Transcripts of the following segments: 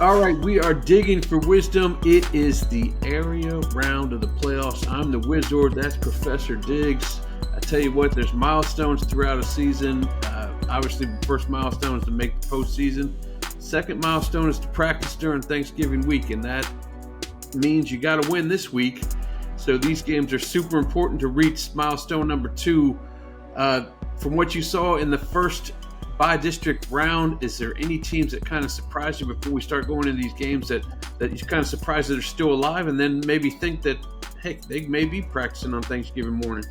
All right, we are digging for wisdom. It is the area round of the playoffs. I'm the Wizard. That's Professor Diggs. I tell you what, there's milestones throughout a season. Obviously, the first milestone is to make the postseason. Second milestone is to practice during Thanksgiving week, and that means you got to win this week. So these games are super important to reach milestone number 2. From what you saw in the first by-district round, is there any teams that kind of surprised you before we start going into these games that you're kind of surprised that they're still alive, and then maybe think that, heck, they may be practicing on Thanksgiving morning?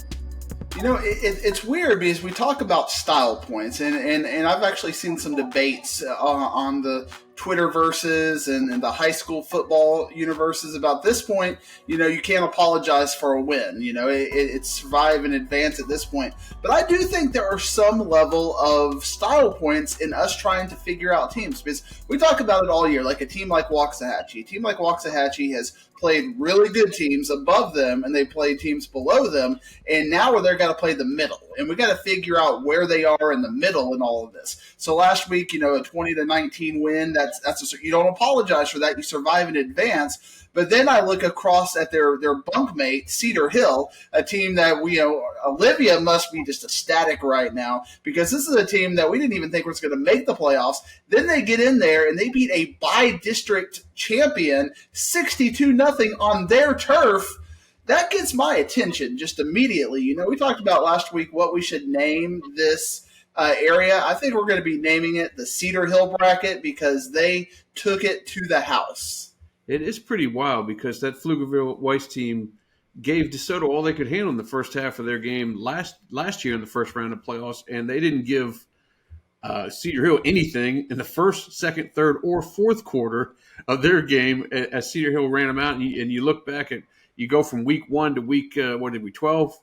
You know, it's weird because we talk about style points, and I've actually seen some debates on the Twitterverses and the high school football universes about this point. You know, you can't apologize for a win. You know, it's survive and advance at this point. But I do think there are some level of style points in us trying to figure out teams, because we talk about it all year. Like a team like Waxahachie. A team like Waxahachie has played really good teams above them, and they played teams below them, and now they're got to play the middle, and we got to figure out where they are in the middle in all of this. So last week, you know, a 20-19 win, you don't apologize for that. You survive in advance. But then I look across at their bunkmate, Cedar Hill, a team that Olivia must be just ecstatic right now, because this is a team that we didn't even think was going to make the playoffs. Then they get in there and they beat a by-district champion 62-0 on their turf. That gets my attention just immediately. You know, we talked about last week what we should name this area. I think we're going to be naming it the Cedar Hill bracket, because they took it to the house. It is pretty wild, because that Pflugerville Weiss team gave DeSoto all they could handle in the first half of their game last year in the first round of playoffs, and they didn't give Cedar Hill anything in the first, second, third, or fourth quarter of their game as Cedar Hill ran them out. And you look back at, you go from week 1 to week, 12?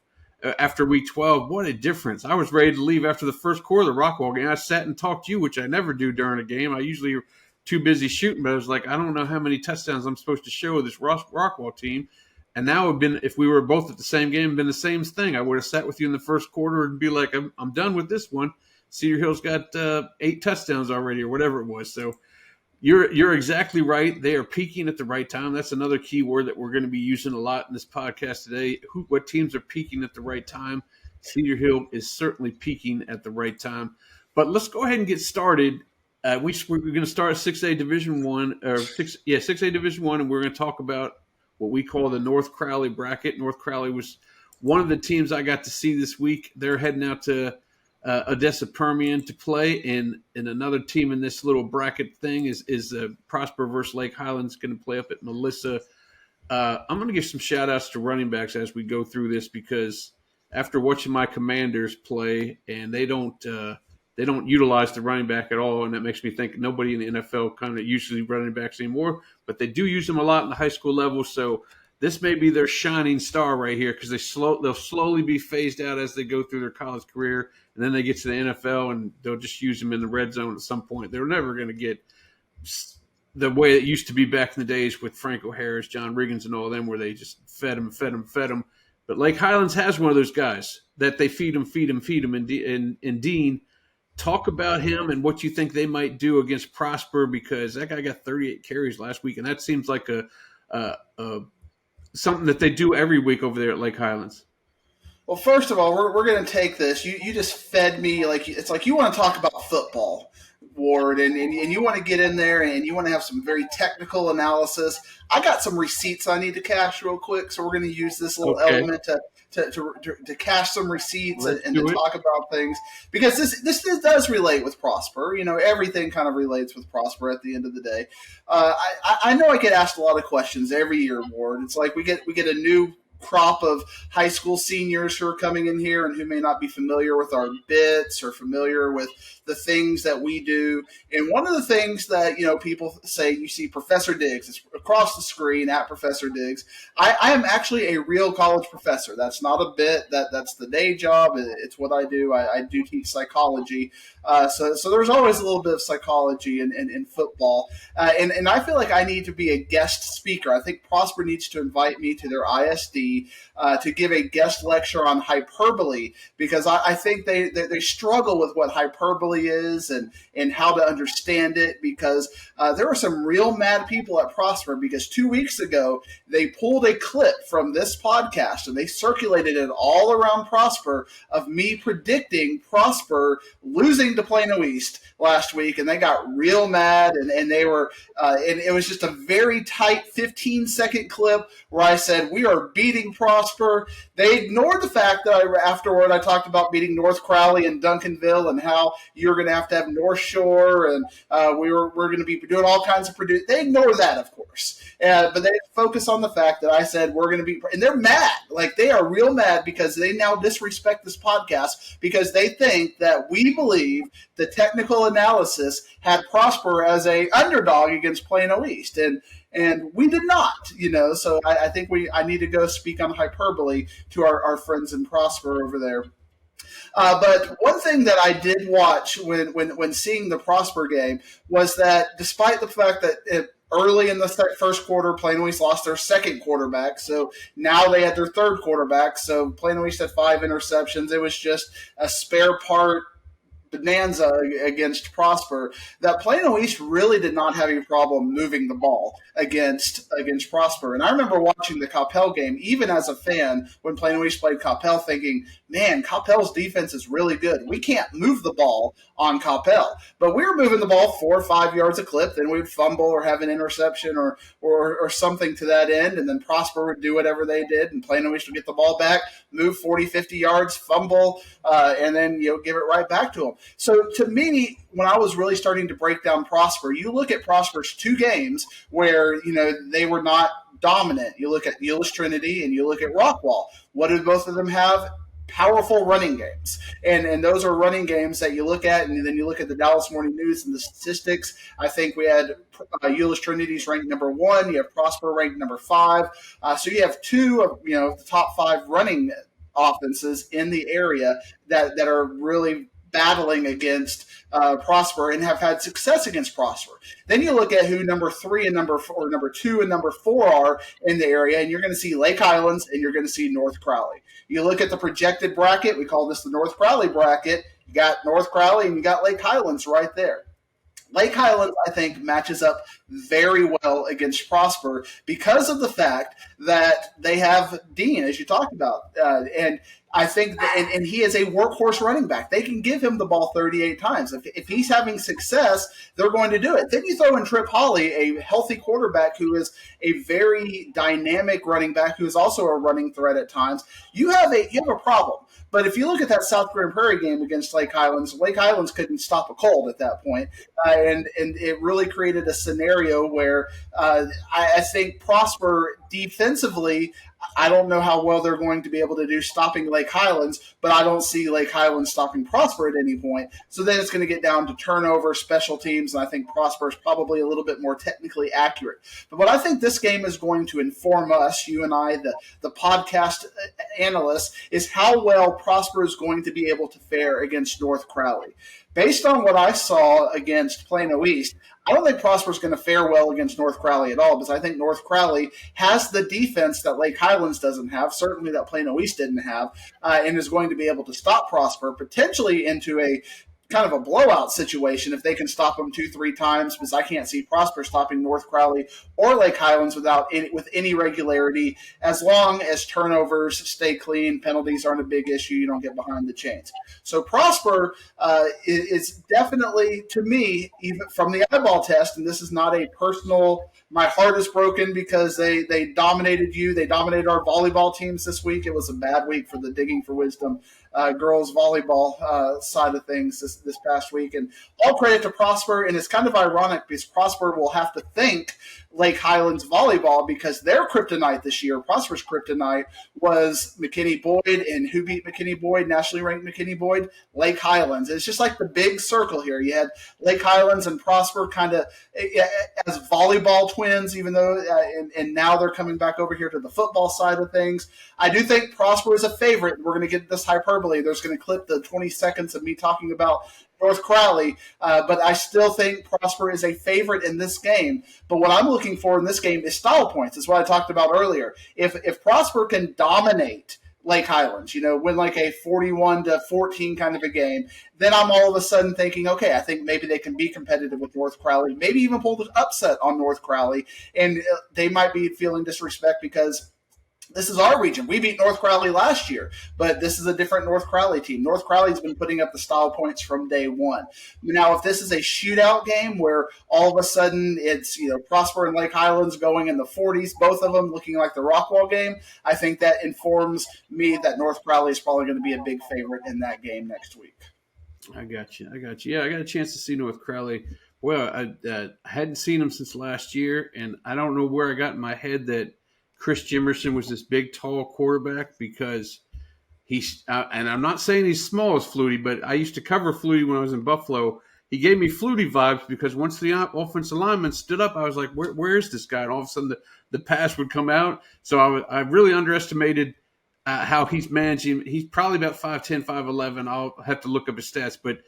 After week 12, what a difference. I was ready to leave after the first quarter of the Rockwall game. I sat and talked to you, which I never do during a game. I usually are too busy shooting, but I was like, I don't know how many touchdowns I'm supposed to show this Rockwall team. And now if we were both at the same game, been the same thing. I would have sat with you in the first quarter and be like, I'm done with this one. Cedar Hill's got 8 touchdowns already, or whatever it was. So you're exactly right. They are peaking at the right time. That's another key word that we're going to be using a lot in this podcast today. What teams are peaking at the right time? Cedar Hill is certainly peaking at the right time. But let's go ahead and get started. We're going to start 6A Division 1, 6A Division 1, and we're going to talk about what we call the North Crowley bracket. North Crowley was one of the teams I got to see this week. They're heading out to Odessa Permian to play, and another team in this little bracket thing is Prosper versus Lake Highlands, going to play up at Melissa. I'm going to give some shout outs to running backs as we go through this, because after watching my Commanders play, and they don't utilize the running back at all, and that makes me think nobody in the NFL kind of uses running backs anymore, but they do use them a lot in the high school level. So this may be their shining star right here, because they'll slowly be phased out as they go through their college career, and then they get to the NFL and they'll just use them in the red zone at some point. They're never going to get the way it used to be back in the days with Franco Harris, John Riggins, and all of them, where they just fed them. But Lake Highlands has one of those guys that they feed him. And Dean, talk about him and what you think they might do against Prosper, because that guy got 38 carries last week, and that seems like something that they do every week over there at Lake Highlands. Well, first of all, we're going to take this. You just fed me it's like you want to talk about football, Ward, and you want to get in there and you want to have some very technical analysis. I got some receipts I need to cash real quick, so we're going to use this little element to cash some receipts and to talk about things, because this does relate with Prosper. You know, everything kind of relates with Prosper at the end of the day. I know I get asked a lot of questions every year, Ward. It's like we get a new crop of high school seniors who are coming in here and who may not be familiar with our bits or familiar with the things that we do. And one of the things that, people say, you see Professor Diggs, it's across the screen at Professor Diggs. I am actually a real college professor. That's not a bit. That's the day job. It's what I do. I do teach psychology. So there's always a little bit of psychology in football. And I feel like I need to be a guest speaker. I think Prosper needs to invite me to their ISD me to give a guest lecture on hyperbole, because I think they struggle with what hyperbole is and how to understand it, because there were some real mad people at Prosper, because 2 weeks ago they pulled a clip from this podcast and they circulated it all around Prosper of me predicting Prosper losing to Plano East last week, and they got real mad, and they were and it was just a very tight 15-second clip where I said we are beating Prosper. They ignored the fact that afterward I talked about beating North Crowley and Duncanville and how you're going to have North Shore, and we're going to be doing all kinds of They ignore that, of course, but they focus on the fact that I said we're going to be, and they're mad. Like, they are real mad because they now disrespect this podcast because they think that we believe the technical analysis had Prosper as a underdog against Plano East, and we did not, So I think I need to go speak on hyperbole to our friends in Prosper over there. But one thing that I did watch when seeing the Prosper game was that, despite the fact that early in the first quarter, Plano East lost their second quarterback, so now they had their third quarterback. So Plano East had 5 interceptions. It was just a spare part bonanza against Prosper, that Plano East really did not have a problem moving the ball against Prosper. And I remember watching the Coppell game, even as a fan, when Plano East played Coppell, thinking, man, Coppell's defense is really good. We can't move the ball on Coppell. But we were moving the ball 4 or 5 yards a clip, then we'd fumble or have an interception or something to that end, and then Prosper would do whatever they did, and Plano East would get the ball back, move 40, 50 yards, fumble, and then give it right back to them. So to me, when I was really starting to break down Prosper, you look at Prosper's 2 games where they were not dominant. You look at Euless Trinity and you look at Rockwall. What do both of them have? Powerful running games, and those are running games that you look at, and then you look at the Dallas Morning News and the statistics. I think we had Euless Trinity's ranked number 1. You have Prosper ranked number 5. So you have 2 of the top 5 running offenses in the area that are really battling against Prosper and have had success against Prosper. Then you look at who number 3 and number 4, or number 2 and number 4 are in the area, and you're going to see Lake Highlands and you're going to see North Crowley. You look at the projected bracket, we call this the North Crowley bracket. You got North Crowley and you got Lake Highlands right there. Lake Highlands, I think, matches up very well against Prosper because of the fact that they have Dean, as you talked about, and I think and he is a workhorse running back. They can give him the ball 38 times. If he's having success, they're going to do it. Then you throw in Trip Holly, a healthy quarterback who is a very dynamic running back who is also a running threat at times. You have a problem. But if you look at that South Grand Prairie game against Lake Highlands couldn't stop a cold at that point. And it really created a scenario where I think Prosper defensively, I don't know how well they're going to be able to do stopping Lake Highlands, but I don't see Lake Highlands stopping Prosper at any point. So then it's going to get down to turnover, special teams, and I think Prosper is probably a little bit more technically accurate. But what I think this game is going to inform us, you and I, the podcast analysts, is how well Prosper is going to be able to fare against North Crowley. Based on what I saw against Plano East, I don't think Prosper's going to fare well against North Crowley at all, because I think North Crowley has the defense that Lake Highlands doesn't have, certainly that Plano East didn't have, and is going to be able to stop Prosper, potentially into a kind of a blowout situation if they can stop them 2-3 times, because I can't see Prosper stopping North Crowley or Lake Highlands with any regularity, as long as turnovers stay clean, penalties aren't a big issue, you don't get behind the chains. So Prosper is definitely, to me, even from the eyeball test, and this is not a personal, my heart is broken because they dominated you, they dominated our volleyball teams this week. It was a bad week for the Digging for Wisdom girls volleyball side of things this past week. And all credit to Prosper, and it's kind of ironic because Prosper will have to thank Lake Highlands volleyball because their kryptonite this year, Prosper's kryptonite, was McKinney Boyd. And who beat McKinney Boyd, nationally ranked McKinney Boyd? Lake Highlands. It's just like the big circle here. You had Lake Highlands and Prosper kind of as volleyball twins, even though and now they're coming back over here to the football side of things. I do think Prosper is a favorite. We're going to get this hyperbole hyperbole. There's going to clip the 20 seconds of me talking about North Crowley, but I still think Prosper is a favorite in this game. But what I'm looking for in this game is style points. It's what I talked about earlier. If Prosper can dominate Lake Highlands, win like a 41-14 kind of a game, then I'm all of a sudden thinking, okay, I think maybe they can be competitive with North Crowley, maybe even pull the upset on North Crowley, and they might be feeling disrespect because this is our region. We beat North Crowley last year, but this is a different North Crowley team. North Crowley's been putting up the style points from day one. Now, if this is a shootout game where all of a sudden it's Prosper and Lake Highlands going in the 40s, both of them looking like the Rockwall game, I think that informs me that North Crowley is probably going to be a big favorite in that game next week. I got you. Yeah, I got a chance to see North Crowley. Well, I hadn't seen them since last year, and I don't know where I got in my head that Chris Jimerson was this big, tall quarterback because he's and I'm not saying he's small as Flutie, but I used to cover Flutie when I was in Buffalo. He gave me Flutie vibes because once the offensive lineman stood up, I was like, where is this guy? And all of a sudden the pass would come out. So I really underestimated how he's managing. He's probably about 5'10", 5'11". I'll have to look up his stats, but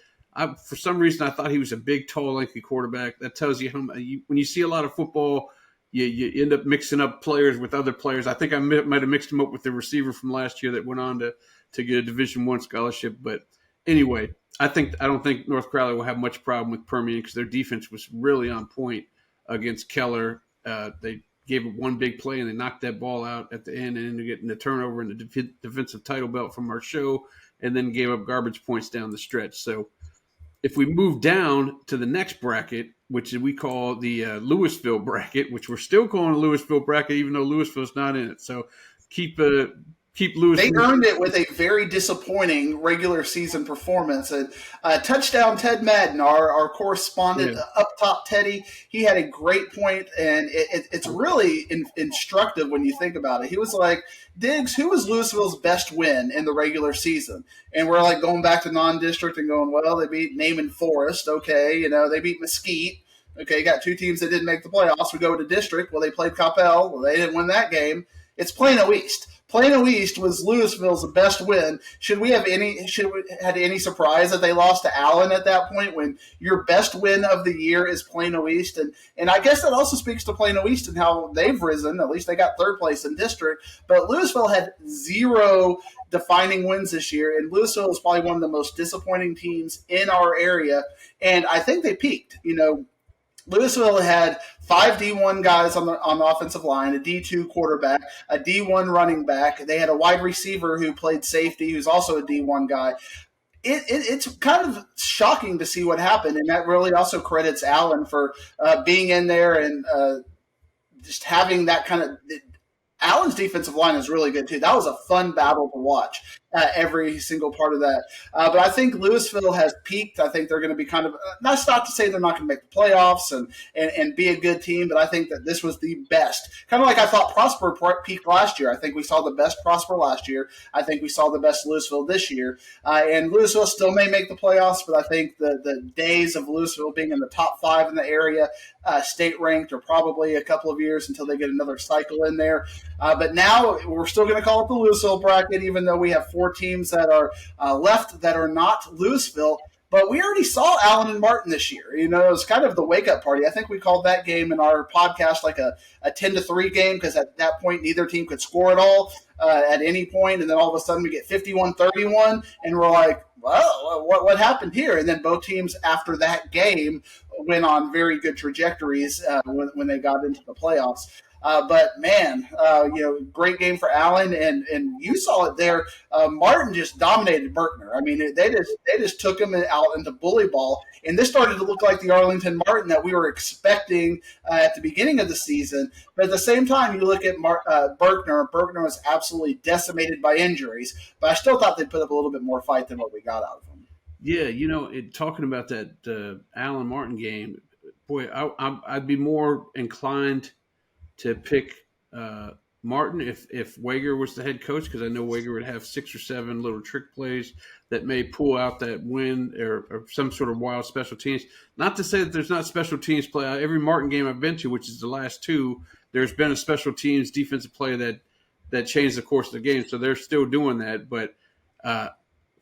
for some reason I thought he was a big, tall, lengthy quarterback. That tells you when you see a lot of football, you end up mixing up players with other players. I think I might have mixed him up with the receiver from last year that went on to get a Division I scholarship. But anyway, I don't think North Crowley will have much problem with Permian because their defense was really on point against Keller. They gave it one big play and they knocked that ball out at the end and ended up getting the turnover and the defensive title belt from our show, and then gave up garbage points down the stretch. So if we move down to the next bracket, which we call the Louisville bracket, which we're still calling a Louisville bracket, even though Louisville's not in it. So keep Louisville. They earned it with a very disappointing regular season performance. Touchdown Ted Madden, our correspondent up top, Teddy, he had a great point, and it's really instructive when you think about it. He was like, Diggs, who was Louisville's best win in the regular season? And we're like going back to non-district and going, well, they beat Naaman Forest. Okay, they beat Mesquite. Okay, you got two teams that didn't make the playoffs. We go to district. Well, they played Coppell. Well, they didn't win that game. It's Plano East. Plano East was Louisville's best win. Should we had any surprise that they lost to Allen at that point when your best win of the year is Plano East? And I guess that also speaks to Plano East and how they've risen. At least they got third place in district. But Louisville had 0 defining wins this year, and Louisville is probably one of the most disappointing teams in our area. And I think they peaked. Louisville had 5 D1 guys on the offensive line, a D2 quarterback, a D1 running back. They had a wide receiver who played safety, who's also a D1 guy. It's kind of shocking to see what happened, and that really also credits Allen for being in there and just having that kind of – Allen's defensive line is really good, too. That was a fun battle to watch, every single part of that. But I think Louisville has peaked. I think they're going to be kind of – that's not to say they're not going to make the playoffs and be a good team, but I think that this was the best. Kind of like I thought Prosper peaked last year. I think we saw the best Prosper last year. I think we saw the best Louisville this year. And Louisville still may make the playoffs, but I think the days of Louisville being in the top 5 in the area, state ranked, are probably a couple of years until they get another cycle in there. But now we're still going to call it the Louisville bracket, even though we have 4 teams that are left that are not Louisville. But we already saw Allen and Martin this year. It was kind of the wake-up party. I think we called that game in our podcast like a 10-3 game because at that point neither team could score at all at any point. And then all of a sudden we get 51-31, and we're like, well, what happened here? And then both teams after that game went on very good trajectories when they got into the playoffs. But man, great game for Allen, and you saw it there. Martin just dominated Berkner. I mean, they just took him out into bully ball, and this started to look like the Arlington Martin that we were expecting at the beginning of the season. But at the same time, you look at Berkner. Berkner was absolutely decimated by injuries, but I still thought they'd put up a little bit more fight than what we got out of them. Yeah, talking about that Allen Martin game, boy, I'd be more inclined to pick Martin if Wager was the head coach, because I know Wager would have 6 or 7 little trick plays that may pull out that win or some sort of wild special teams. Not to say that there's not special teams play. Every Martin game I've been to, which is the last 2, there's been a special teams defensive play that changed the course of the game. So they're still doing that. But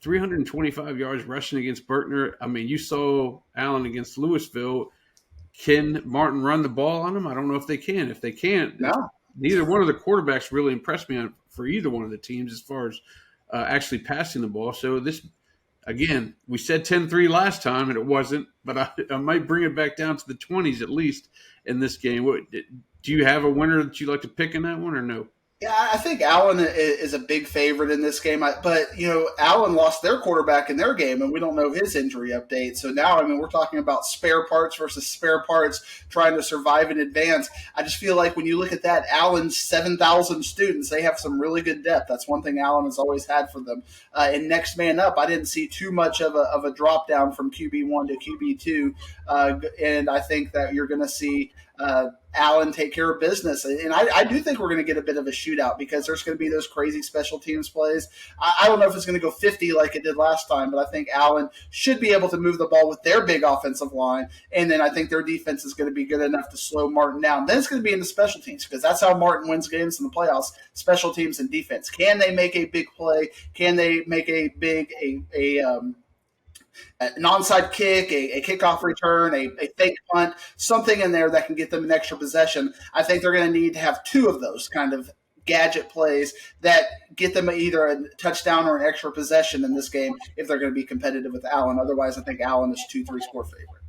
325 yards rushing against Berkner. I mean, you saw Allen against Louisville. Can Martin run the ball on them? I don't know if they can. If they can't, No. neither one of the quarterbacks really impressed me for either one of the teams as far as actually passing the ball. So this, again, we said 10-3 last time, and it wasn't, but I might bring it back down to the 20s at least in this game. Do you have a winner that you like to pick in that one or no? Yeah, I think Allen is a big favorite in this game. But, Allen lost their quarterback in their game, and we don't know his injury update. So now, I mean, we're talking about spare parts versus spare parts trying to survive in advance. I just feel like when you look at that, Allen's 7,000 students, they have some really good depth. That's one thing Allen has always had for them. And next man up, I didn't see too much of a drop down from QB1 to QB2. And I think that you're going to see Allen take care of business. And I do think we're going to get a bit of a shootout because there's going to be those crazy special teams plays. I don't know if it's going to go 50 like it did last time, but I think Allen should be able to move the ball with their big offensive line. And then I think their defense is going to be good enough to slow Martin down. Then it's going to be in the special teams because that's how Martin wins games in the playoffs, special teams and defense. Can they make a big play? Can they make an onside kick, a kickoff return, a fake punt, something in there that can get them an extra possession? I think they're going to need to have two of those kind of gadget plays that get them either a touchdown or an extra possession in this game if they're going to be competitive with Allen. Otherwise, I think Allen is 2-3 score favorite.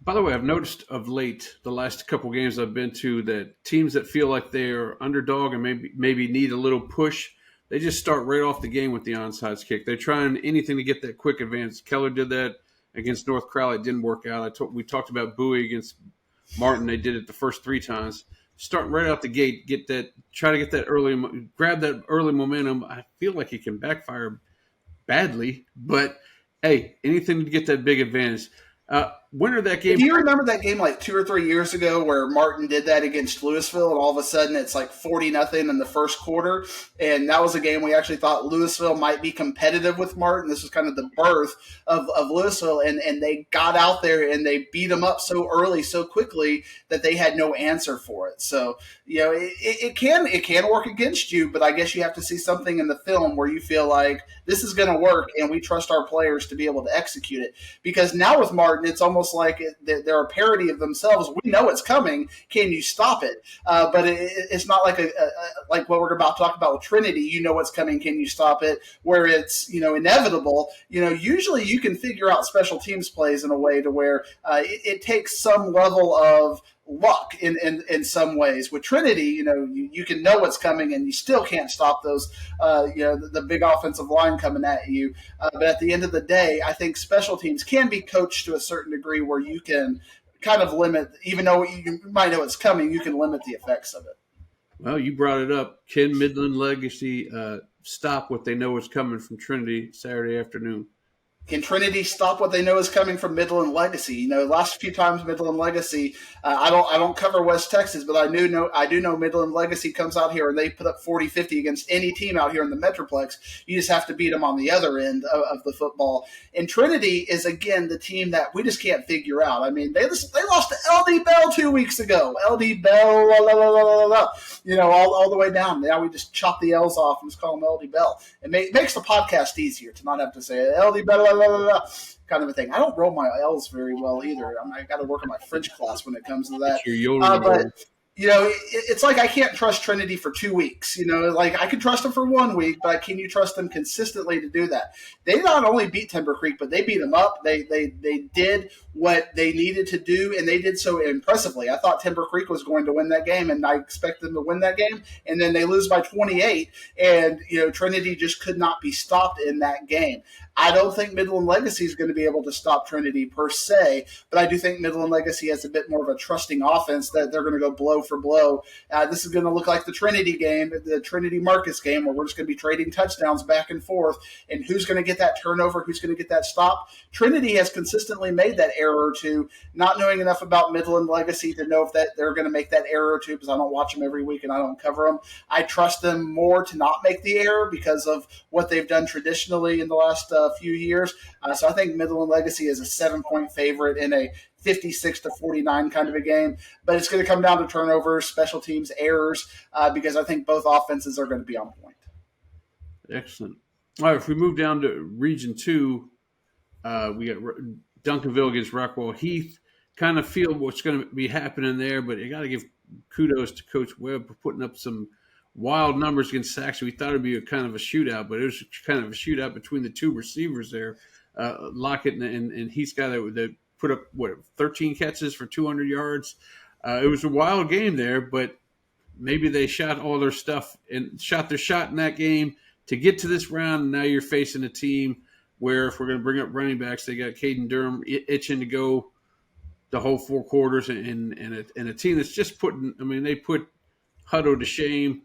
By the way, I've noticed of late, the last couple games I've been to, that teams that feel like they're underdog and maybe need a little push, they just start right off the game with the onside kick. They're trying anything to get that quick advance. Keller did that against North Crowley. It didn't work out. We talked about Bowie against Martin. They did it the first 3 times. Start right out the gate, try to get that grab that early momentum. I feel like it can backfire badly, but hey, anything to get that big advantage. Winner that game. Do you remember that game like 2 or 3 years ago where Martin did that against Louisville and all of a sudden it's like 40-0 in the first quarter? And that was a game we actually thought Louisville might be competitive with Martin. This was kind of the birth of Louisville, and they got out there and they beat them up so early, so quickly that they had no answer for it. So, it can work against you, but I guess you have to see something in the film where you feel like this is going to work and we trust our players to be able to execute it. Because now with Martin, it's almost like they're a parody of themselves. We know it's coming. Can you stop it? But it's not like like what we're about to talk about with Trinity. You know what's coming. Can you stop it? Where it's inevitable. Usually you can figure out special teams plays in a way to where it takes some level of luck in some ways. With Trinity, you can know what's coming and you still can't stop those, the big offensive line coming at you. But at the end of the day, I think special teams can be coached to a certain degree where you can kind of limit, even though you might know it's coming, you can limit the effects of it. Well, you brought it up. Can Midland Legacy stop what they know is coming from Trinity Saturday afternoon? Can Trinity stop what they know is coming from Midland Legacy? Last few times Midland Legacy, I don't cover West Texas, but I do know Midland Legacy comes out here and they put up 40-50 against any team out here in the Metroplex. You just have to beat them on the other end of the football. And Trinity is, again, the team that we just can't figure out. I mean, they lost to LD Bell 2 weeks ago. LD Bell, all the way down. Now we just chop the L's off and just call them LD Bell. It makes the podcast easier to not have to say LD Bell, kind of a thing. I don't roll my L's very well either. I got to work on my French class when it comes to that. But it's like I can't trust Trinity for 2 weeks. Like I can trust them for 1 week, but can you trust them consistently to do that? They not only beat Timber Creek, but they beat them up. They did what they needed to do, and they did so impressively. I thought Timber Creek was going to win that game, and I expected them to win that game, and then they lose by 28, and Trinity just could not be stopped in that game. I don't think Midland Legacy is going to be able to stop Trinity per se, but I do think Midland Legacy has a bit more of a trusting offense that they're going to go blow for blow. This is going to look like the Trinity game, the Trinity Marcus game, where we're just going to be trading touchdowns back and forth, and who's going to get that turnover, who's going to get that stop. Trinity has consistently made that error or two, not knowing enough about Midland Legacy to know if they're going to make that error or two because I don't watch them every week and I don't cover them. I trust them more to not make the error because of what they've done traditionally in the last few years. So I think Midland Legacy is a 7-point favorite in a 56-49 kind of a game, but it's going to come down to turnovers, special teams, errors, because I think both offenses are going to be on point. Excellent. All right, if we move down to Region 2, we got Duncanville against Rockwall Heath. Kind of feel what's going to be happening there, but you got to give kudos to Coach Webb for putting up some wild numbers against Saxon. We thought it'd be a kind of a shootout, but it was kind of a shootout between the two receivers there, Lockett and Heath's guy that put up 13 catches for 200 yards. It was a wild game there, but maybe they shot all their stuff and shot their shot in that game to get to this round. And now you're facing a team where, if we're going to bring up running backs, they got Caden Durham itching to go the whole 4 quarters, and a team that's just putting. I mean, they put Hutto to shame.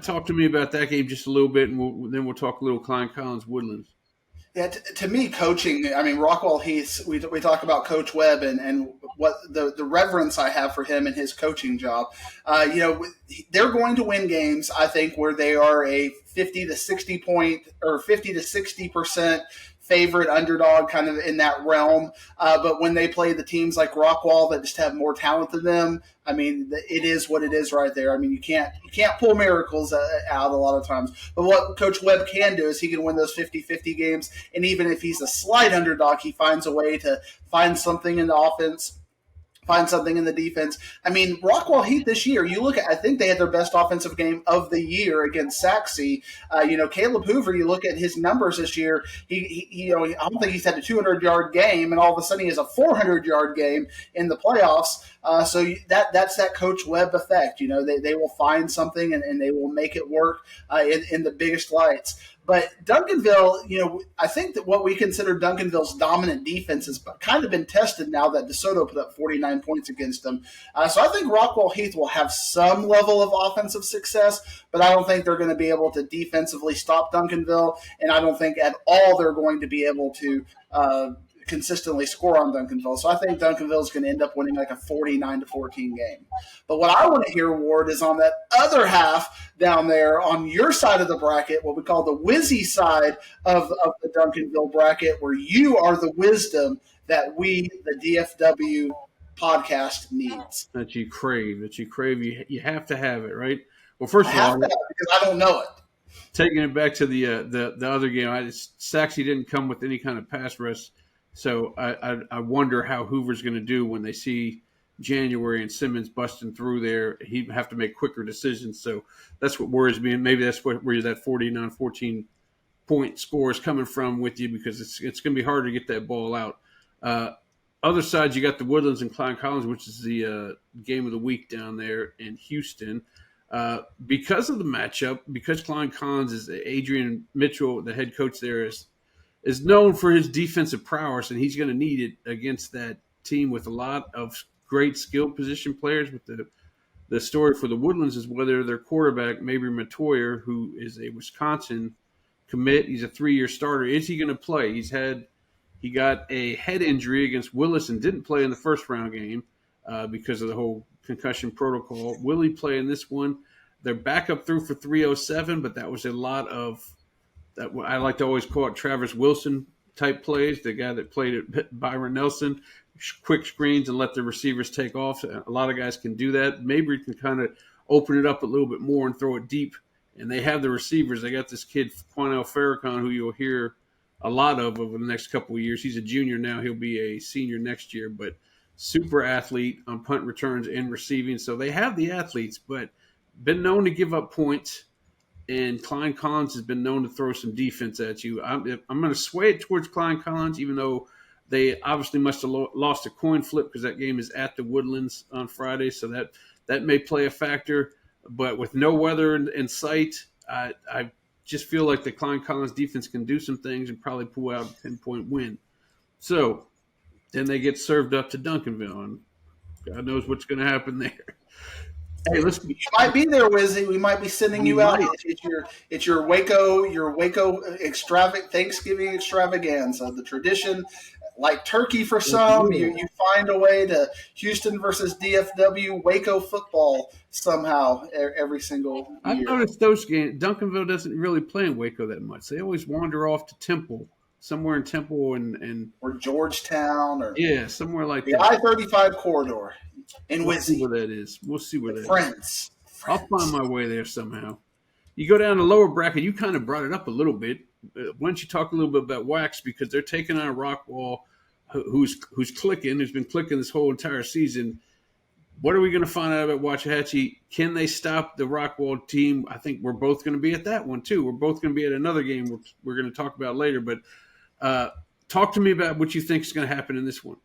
Talk to me about that game just a little bit, and then we'll talk a little Klein Collins Woodlands. Yeah, to me, coaching. I mean, Rockwall Heath. We talk about Coach Webb and what the reverence I have for him and his coaching job. They're going to win games. I think where they are a 50 to 60 point or 50 to 60% favorite underdog, kind of in that realm. But when they play the teams like Rockwall that just have more talent than them, I mean, it is what it is right there. I mean, you can't pull miracles out a lot of times. But what Coach Webb can do is he can win those 50-50 games. And even if he's a slight underdog, he finds a way to find something in the offense, find something in the defense. I mean, Rockwall Heath this year, you look at, I think they had their best offensive game of the year against Saxe. Caleb Hoover, you look at his numbers this year, I don't think he's had a 200-yard game, and all of a sudden he has a 400-yard game in the playoffs. So that's that Coach Webb effect. They will find something and they will make it work in the biggest lights. But Duncanville, I think that what we consider Duncanville's dominant defense has kind of been tested now that DeSoto put up 49 points against them. So I think Rockwall Heath will have some level of offensive success, but I don't think they're going to be able to defensively stop Duncanville, and I don't think at all they're going to be able to consistently score on Duncanville. So I think Duncanville is going to end up winning like a 49-14 game. But what I want to hear, Ward, is on that other half down there on your side of the bracket, what we call the Wizzy side of the Duncanville bracket, where you are the wisdom that we, the DFW podcast, needs. That you crave. You have to have it, right? Well, first of all, because I don't know it. Taking it back to the other game, Saxe didn't come with any kind of pass rush. So I wonder how Hoover's going to do when they see January and Simmons busting through there. He'd have to make quicker decisions. So that's what worries me. And maybe that's where that 49-14 point score is coming from with you, because it's going to be hard to get that ball out. Other side, you got the Woodlands and Klein Collins, which is the game of the week down there in Houston. Because of the matchup, because Klein Collins is Adrian Mitchell, the head coach there, is known for his defensive prowess, and he's going to need it against that team with a lot of great skilled position players. But the story for the Woodlands is whether their quarterback, Mabry Matoyer, who is a Wisconsin commit, he's a 3-year starter, is he going to play? He got a head injury against Willis and didn't play in the first round game because of the whole concussion protocol. Will he play in this one? Their backup threw for 307, but that was a lot of that. I like to always call it Travis Wilson type plays, the guy that played at Byron Nelson, quick screens and let the receivers take off. A lot of guys can do that. Mabry can kind of open it up a little bit more and throw it deep. And they have the receivers. They got this kid, Quanell Farrakhan, who you'll hear a lot of over the next couple of years. He's a junior now. He'll be a senior next year, but super athlete on punt returns and receiving. So they have the athletes, but been known to give up points. And Klein Collins has been known to throw some defense at you. I'm going to sway it towards Klein Collins, even though they obviously must have lost a coin flip because that game is at the Woodlands on Friday. So that may play a factor. But with no weather in sight, I just feel like the Klein Collins defense can do some things and probably pull out a 10-point win. So then they get served up to Duncanville, and God knows what's going to happen there. Hey, you might be there, Wizzy. We might be sending you out. It's your Waco Thanksgiving extravaganza. The tradition, like turkey for some, you find a way to Houston versus DFW Waco football somehow every single year. I've noticed those games. Duncanville doesn't really play in Waco that much. They always wander off to Temple, somewhere in Temple and or Georgetown, or somewhere like the that. I-35 corridor. In We'll see Wizzy. where that is. We'll see where that is. Friends. I'll find my way there somehow. You go down the lower bracket. You kind of brought it up a little bit. why don't you talk a little bit about Wax, because they're taking on Rockwall, who's clicking, who's been clicking this whole entire season. What are we going to find out about Waxahachie? Can they stop the Rockwall team? I think we're both going to be at that one too. We're both going to be at another game we're going to talk about later. But talk to me about what you think is going to happen in this one.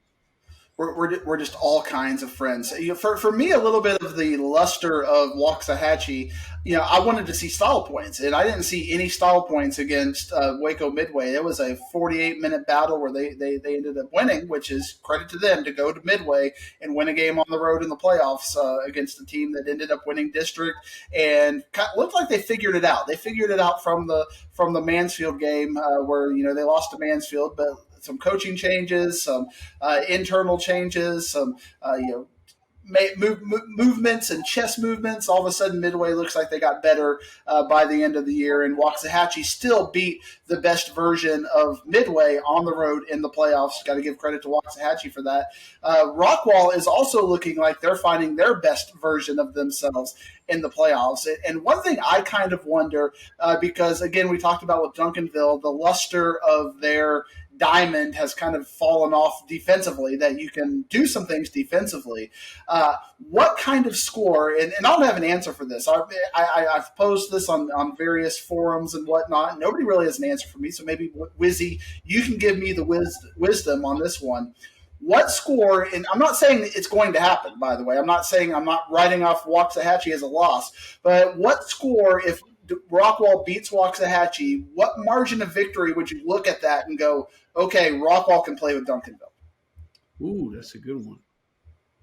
We're just all kinds of friends. For me, a little bit of the luster of Waxahachie, I wanted to see style points, and I didn't see any style points against Waco Midway. It was a 48-minute battle where they ended up winning, which is credit to them to go to Midway and win a game on the road in the playoffs against a team that ended up winning district, and looked like they figured it out. They figured it out from the Mansfield game where they lost to Mansfield, but some coaching changes, some internal changes, some movements and chess movements. All of a sudden, Midway looks like they got better by the end of the year, and Waxahachie still beat the best version of Midway on the road in the playoffs. Got to give credit to Waxahachie for that. Rockwall is also looking like they're finding their best version of themselves in the playoffs. And one thing I kind of wonder, because again, we talked about with Duncanville, the luster of their diamond has kind of fallen off defensively, that you can do some things defensively. What kind of score, and I don't have an answer for this. I've posed this on various forums and whatnot. Nobody really has an answer for me, so maybe Wizzy, you can give me the wisdom on this one. What score, and I'm not saying it's going to happen, by the way. I'm not writing off Waxahachie as a loss, but what score, if Rockwall beats Waxahachie, what margin of victory would you look at that and go, okay, Rockwall can play with Duncanville? Ooh, that's a good one.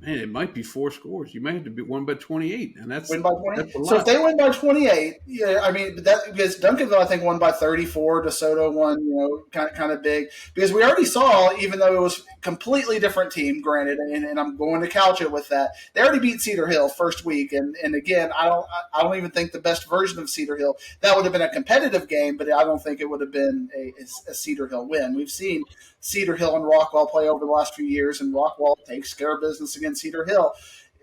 Man, it might be 4 scores. You might have to be win by 28, and that's win by 28. So if they win by 28, because Duncanville I think won by 34. DeSoto won, kind of big, because we already saw, even though it was a completely different team, granted, and I'm going to couch it with that, they already beat Cedar Hill first week, and again, I don't even think the best version of Cedar Hill. That would have been a competitive game, but I don't think it would have been a Cedar Hill win. We've seen Cedar Hill and Rockwall play over the last few years, and Rockwall takes care of business against Cedar Hill.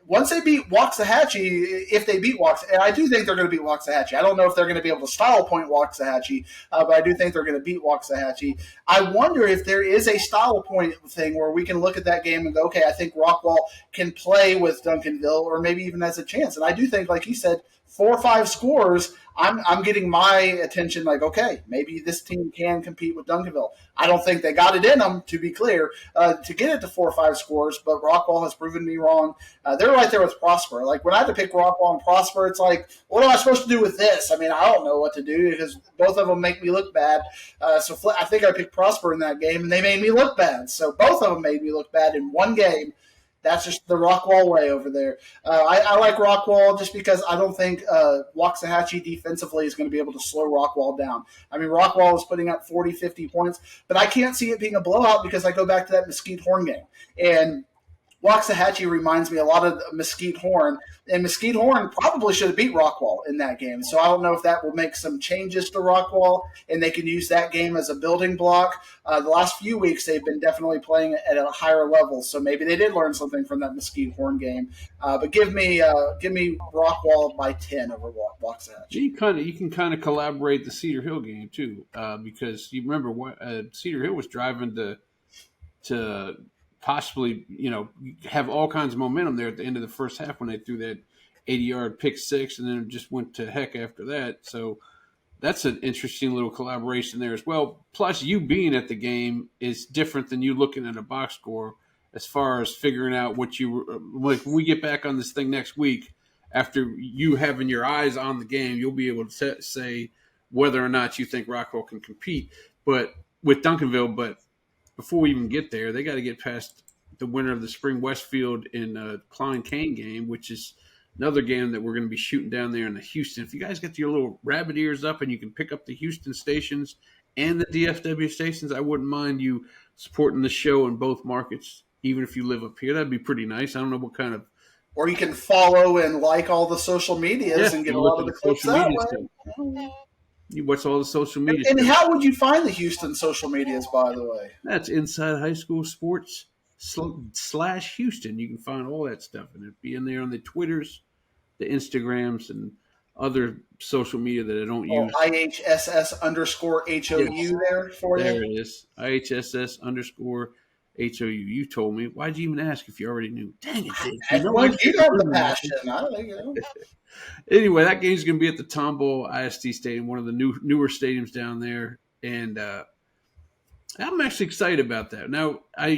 Once they beat Waxahachie, if they beat Waxahachie, and I do think they're going to beat Waxahachie. I don't know if they're going to be able to style point Waxahachie, but I do think they're going to beat Waxahachie. I wonder if there is a style point thing where we can look at that game and go, okay, I think Rockwall can play with Duncanville, or maybe even has a chance. And I do think, like you said, 4 or 5 scores, I'm getting my attention, like, okay, maybe this team can compete with Duncanville. I don't think they got it in them, to be clear, to get it to 4 or 5 scores, but Rockwall has proven me wrong. They're right there with Prosper. Like, when I had to pick Rockwall and Prosper, it's like, what am I supposed to do with this? I mean, I don't know what to do, because both of them make me look bad. So I think I picked Prosper in that game, and they made me look bad. So both of them made me look bad in one game. That's just the Rockwall way over there. I like Rockwall just because I don't think Waxahachie defensively is going to be able to slow Rockwall down. I mean, Rockwall is putting up 40, 50 points, but I can't see it being a blowout because I go back to that Mesquite Horn game. And Waxahachie reminds me a lot of Mesquite Horn, and Mesquite Horn probably should have beat Rockwall in that game. So I don't know if that will make some changes to Rockwall, and they can use that game as a building block. The last few weeks, they've been definitely playing at a higher level, so maybe they did learn something from that Mesquite Horn game. But give me Rockwall by 10 over Waxahachie. You can kind of collaborate the Cedar Hill game too, because you remember what Cedar Hill was driving to possibly, have all kinds of momentum there at the end of the first half when they threw that 80-yard pick six, and then it just went to heck after that. So that's an interesting little collaboration there as well. Plus, you being at the game is different than you looking at a box score as far as figuring out what like when we get back on this thing next week, after you having your eyes on the game, you'll be able to say whether or not you think Rockwall can compete with Duncanville. But before we even get there, they got to get past the winner of the Spring Westfield and Klein Kane game, which is another game that we're going to be shooting down there in the Houston. If you guys get your little rabbit ears up and you can pick up the Houston stations and the DFW stations, I wouldn't mind you supporting the show in both markets, even if you live up here. That'd be pretty nice. I don't know what kind of... Or you can follow and like all the social medias and get a lot of the clips that way. You watch all the social media. And how would you find the Houston social medias, by the way? That's Inside High School Sports /Houston. You can find all that stuff, and it'd be in there on the Twitters, the Instagrams, and other social media that I don't Oh, use. IHSS underscore Yes, HOU there for there you. it is. IHSS underscore HOU. You told me. Why'd you even ask if you already knew? Dang it, Diggs. You know I Well, get you the have the rumor mill. passion. I don't know. Anyway, that game's going to be at the Tomball ISD Stadium, one of the newer stadiums down there, and I'm actually excited about that. Now, I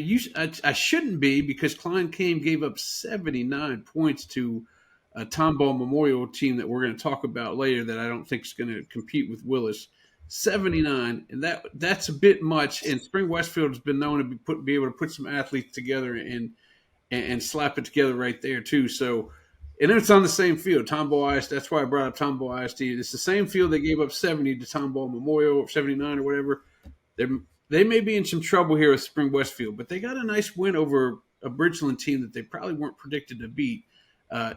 shouldn't be because Klein Kane gave up 79 points to a Tomball Memorial team that we're going to talk about later that I don't think is going to compete with Willis. 79, and that's a bit much. And Spring Westfield has been known to be able to put some athletes together and slap it together right there too. So, and it's on the same field, Tomball ISD. That's why I brought up Tomball ISD. It's the same field they gave up 70 to Tomball Memorial, or 79 or whatever. They're, they may be in some trouble here with Spring Westfield, but they got a nice win over a Bridgeland team that they probably weren't predicted to beat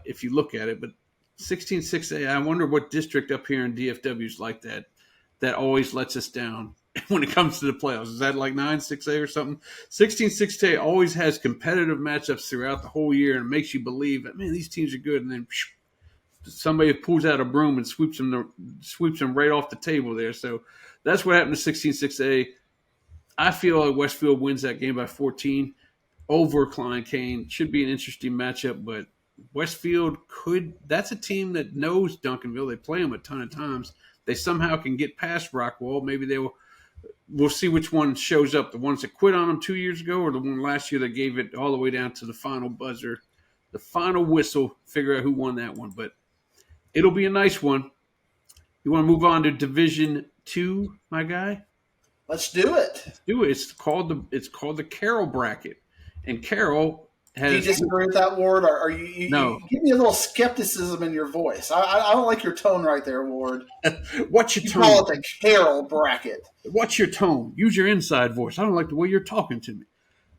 if you look at it. But 16-6A, I wonder what district up here in DFW is like that always lets us down when it comes to the playoffs. Is that like 9-6A or something? 16-6A always has competitive matchups throughout the whole year and makes you believe that, man, these teams are good. And then somebody pulls out a broom and sweeps them right off the table there. So that's what happened to 16-6A. I feel like Westfield wins that game by 14 over Klein Kane. Should be an interesting matchup, but Westfield that's a team that knows Duncanville. They play them a ton of times. They somehow can get past Rockwall. Maybe we'll see which one shows up. The ones that quit on them 2 years ago or the one last year that gave it all the way down to the final buzzer, the final whistle, figure out who won that one. But it'll be a nice one. You want to move on to Division 2, my guy? Let's do it. Let's do it. It's called the Carroll bracket, and Carroll has. Do you disagree with that, Ward? Or are you No. give me a little skepticism in your voice? I don't like your tone right there, Ward. What's your You tone? call it the Carroll bracket. What's your tone? Use your inside voice. I don't like the way you're talking to me.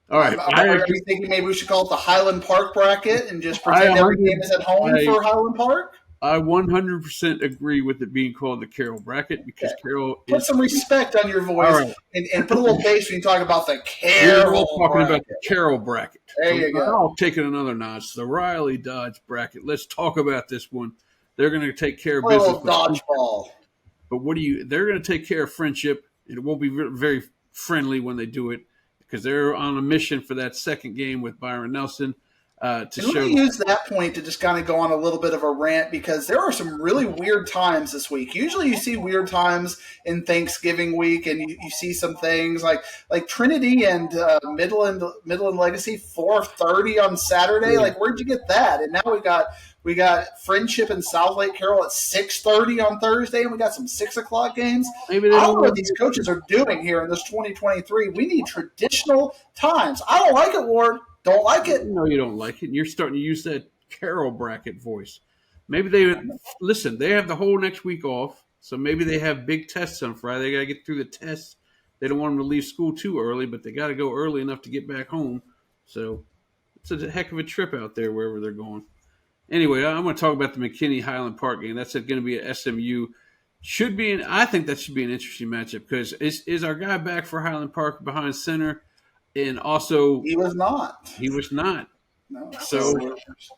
All right. Are you thinking maybe we should call it the Highland Park bracket and just pretend every game is at home for Highland Park? I 100% agree with it being called the Carroll bracket because Carroll Put some respect on your voice and put a little bass when you talk about the Carroll talking about the Carroll bracket. There you go. I'll take it another notch. The Riley Dodge bracket. Let's talk about this one. They're going to take care of business. Dodgeball. But they're going to take care of Friendship. And it won't be very friendly when they do it because they're on a mission for that second game with Byron Nelson. Let me use that point to just kind of go on a little bit of a rant because there are some really weird times this week. Usually you see weird times in Thanksgiving week and you see some things like Trinity and Midland Legacy 4:30 on Saturday. Like, where'd you get that? And now we got Friendship and South Lake Carroll at 6:30 on Thursday, and we got some 6 o'clock games. I don't know what these coaches are doing here in this 2023. We need traditional times. I don't like it, Ward. Don't like it. No, you don't like it. You're starting to use that Carroll bracket voice. Maybe they have the whole next week off, so maybe they have big tests on Friday. They got to get through the tests. They don't want them to leave school too early, but they got to go early enough to get back home. So it's a heck of a trip out there wherever they're going. Anyway, I'm going to talk about the McKinney Highland Park game. That's going to be at SMU. I think that should be an interesting matchup because is our guy back for Highland Park behind center? And also, he was not. No, so we're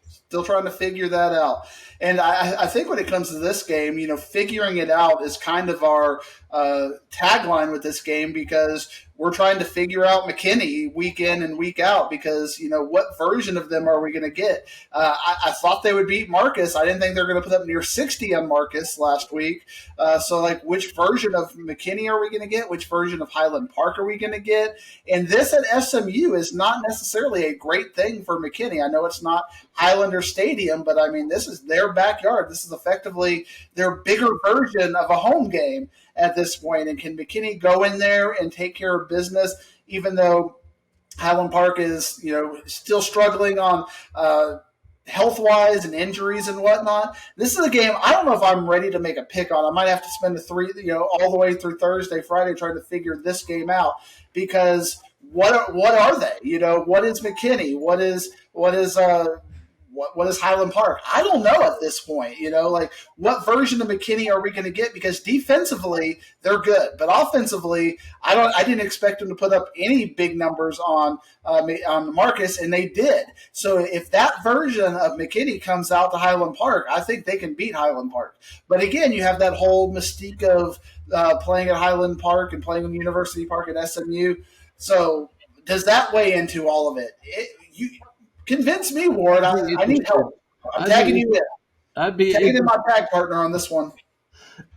still trying to figure that out. And I think when it comes to this game, figuring it out is kind of our tagline with this game because we're trying to figure out McKinney week in and week out because, what version of them are we going to get? I thought they would beat Marcus. I didn't think they were going to put up near 60 on Marcus last week. So, which version of McKinney are we going to get? Which version of Highland Park are we going to get? And this at SMU is not necessarily a great thing for McKinney. I know it's not Highlander Stadium, but, this is their backyard. This is effectively their bigger version of a home game at this point. And can McKinney go in there and take care of business, even though Highland Park is, still struggling on health-wise and injuries and whatnot? This is a game I don't know if I'm ready to make a pick on. I might have to spend all the way through Thursday, Friday trying to figure this game out because what are they? What is McKinney? What is what is Highland Park? I don't know at this point. Like what version of McKinney are we going to get? Because defensively they're good, but offensively I didn't expect them to put up any big numbers on Marcus, and they did. So if that version of McKinney comes out to Highland Park, I think they can beat Highland Park. But again, you have that whole mystique of playing at Highland Park and playing in University Park at SMU. So does that weigh into all of it? You convince me, Ward. I need help. I'm tagging you in. I'd be tagging in my tag partner on this one.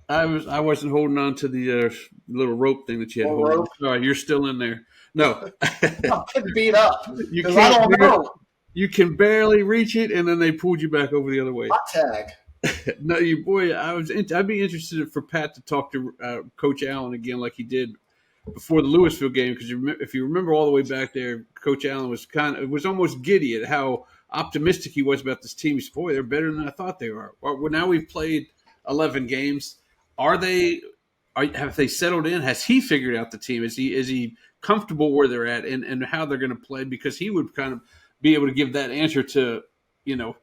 I wasn't holding on to the little rope thing that you had holding. All right, you're still in there. No, I'm getting beat up because I don't know. You can barely reach it, and then they pulled you back over the other way. Hot tag. No, I'd be interested for Pat to talk to Coach Allen again, like he did before the Louisville game, because if you remember all the way back there, Coach Allen was almost giddy at how optimistic he was about this team. He said, "Boy, they're better than I thought they were." Well, now we've played 11 games. Have they settled in? Has he figured out the team? Is he comfortable where they're at and how they're going to play? Because he would kind of be able to give that answer to,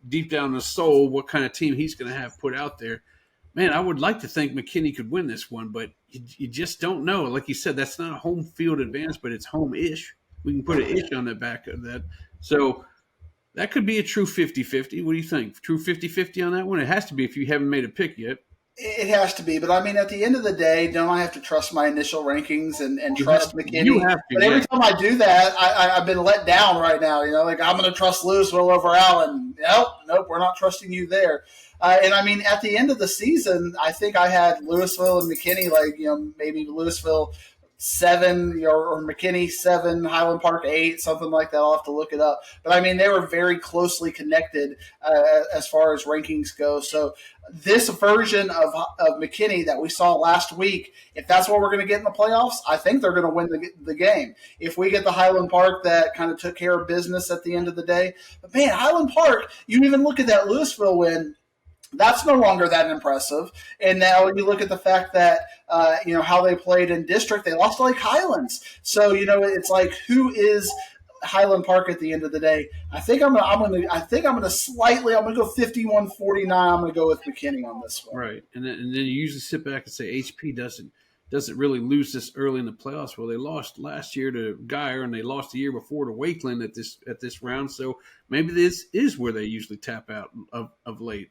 deep down in the soul, what kind of team he's going to have put out there. Man, I would like to think McKinney could win this one, but you just don't know. Like you said, that's not a home field advantage, but it's home-ish. We can put an ish on the back of that. So that could be a true 50-50. What do you think? True 50-50 on that one? It has to be if you haven't made a pick yet. It has to be, but I mean, at the end of the day, don't I have to trust my initial rankings and trust McKinney? You have to, but every time I do that, I've been let down right now. Like I'm going to trust Louisville over Allen. Nope, we're not trusting you there. And I mean, at the end of the season, I think I had Louisville and McKinney, maybe Louisville 7 or McKinney 7, Highland Park 8, something like that. I'll have to look it up. But I mean, they were very closely connected as far as rankings go. So this version of McKinney that we saw last week, if that's what we're going to get in the playoffs, I think they're going to win the game. If we get the Highland Park that kind of took care of business at the end of the day. But man, Highland Park, you even look at that Louisville win, that's no longer that impressive. And now you look at the fact that, how they played in district, they lost to Lake Highlands. So, it's like, who is Highland Park at the end of the day? I think I'm going to go 51-49. I'm going to go with McKinney on this one. Right. And then you usually sit back and say HP doesn't really lose this early in the playoffs. Well, they lost last year to Geyer, and they lost the year before to Wakeland at this round. So maybe this is where they usually tap out of late.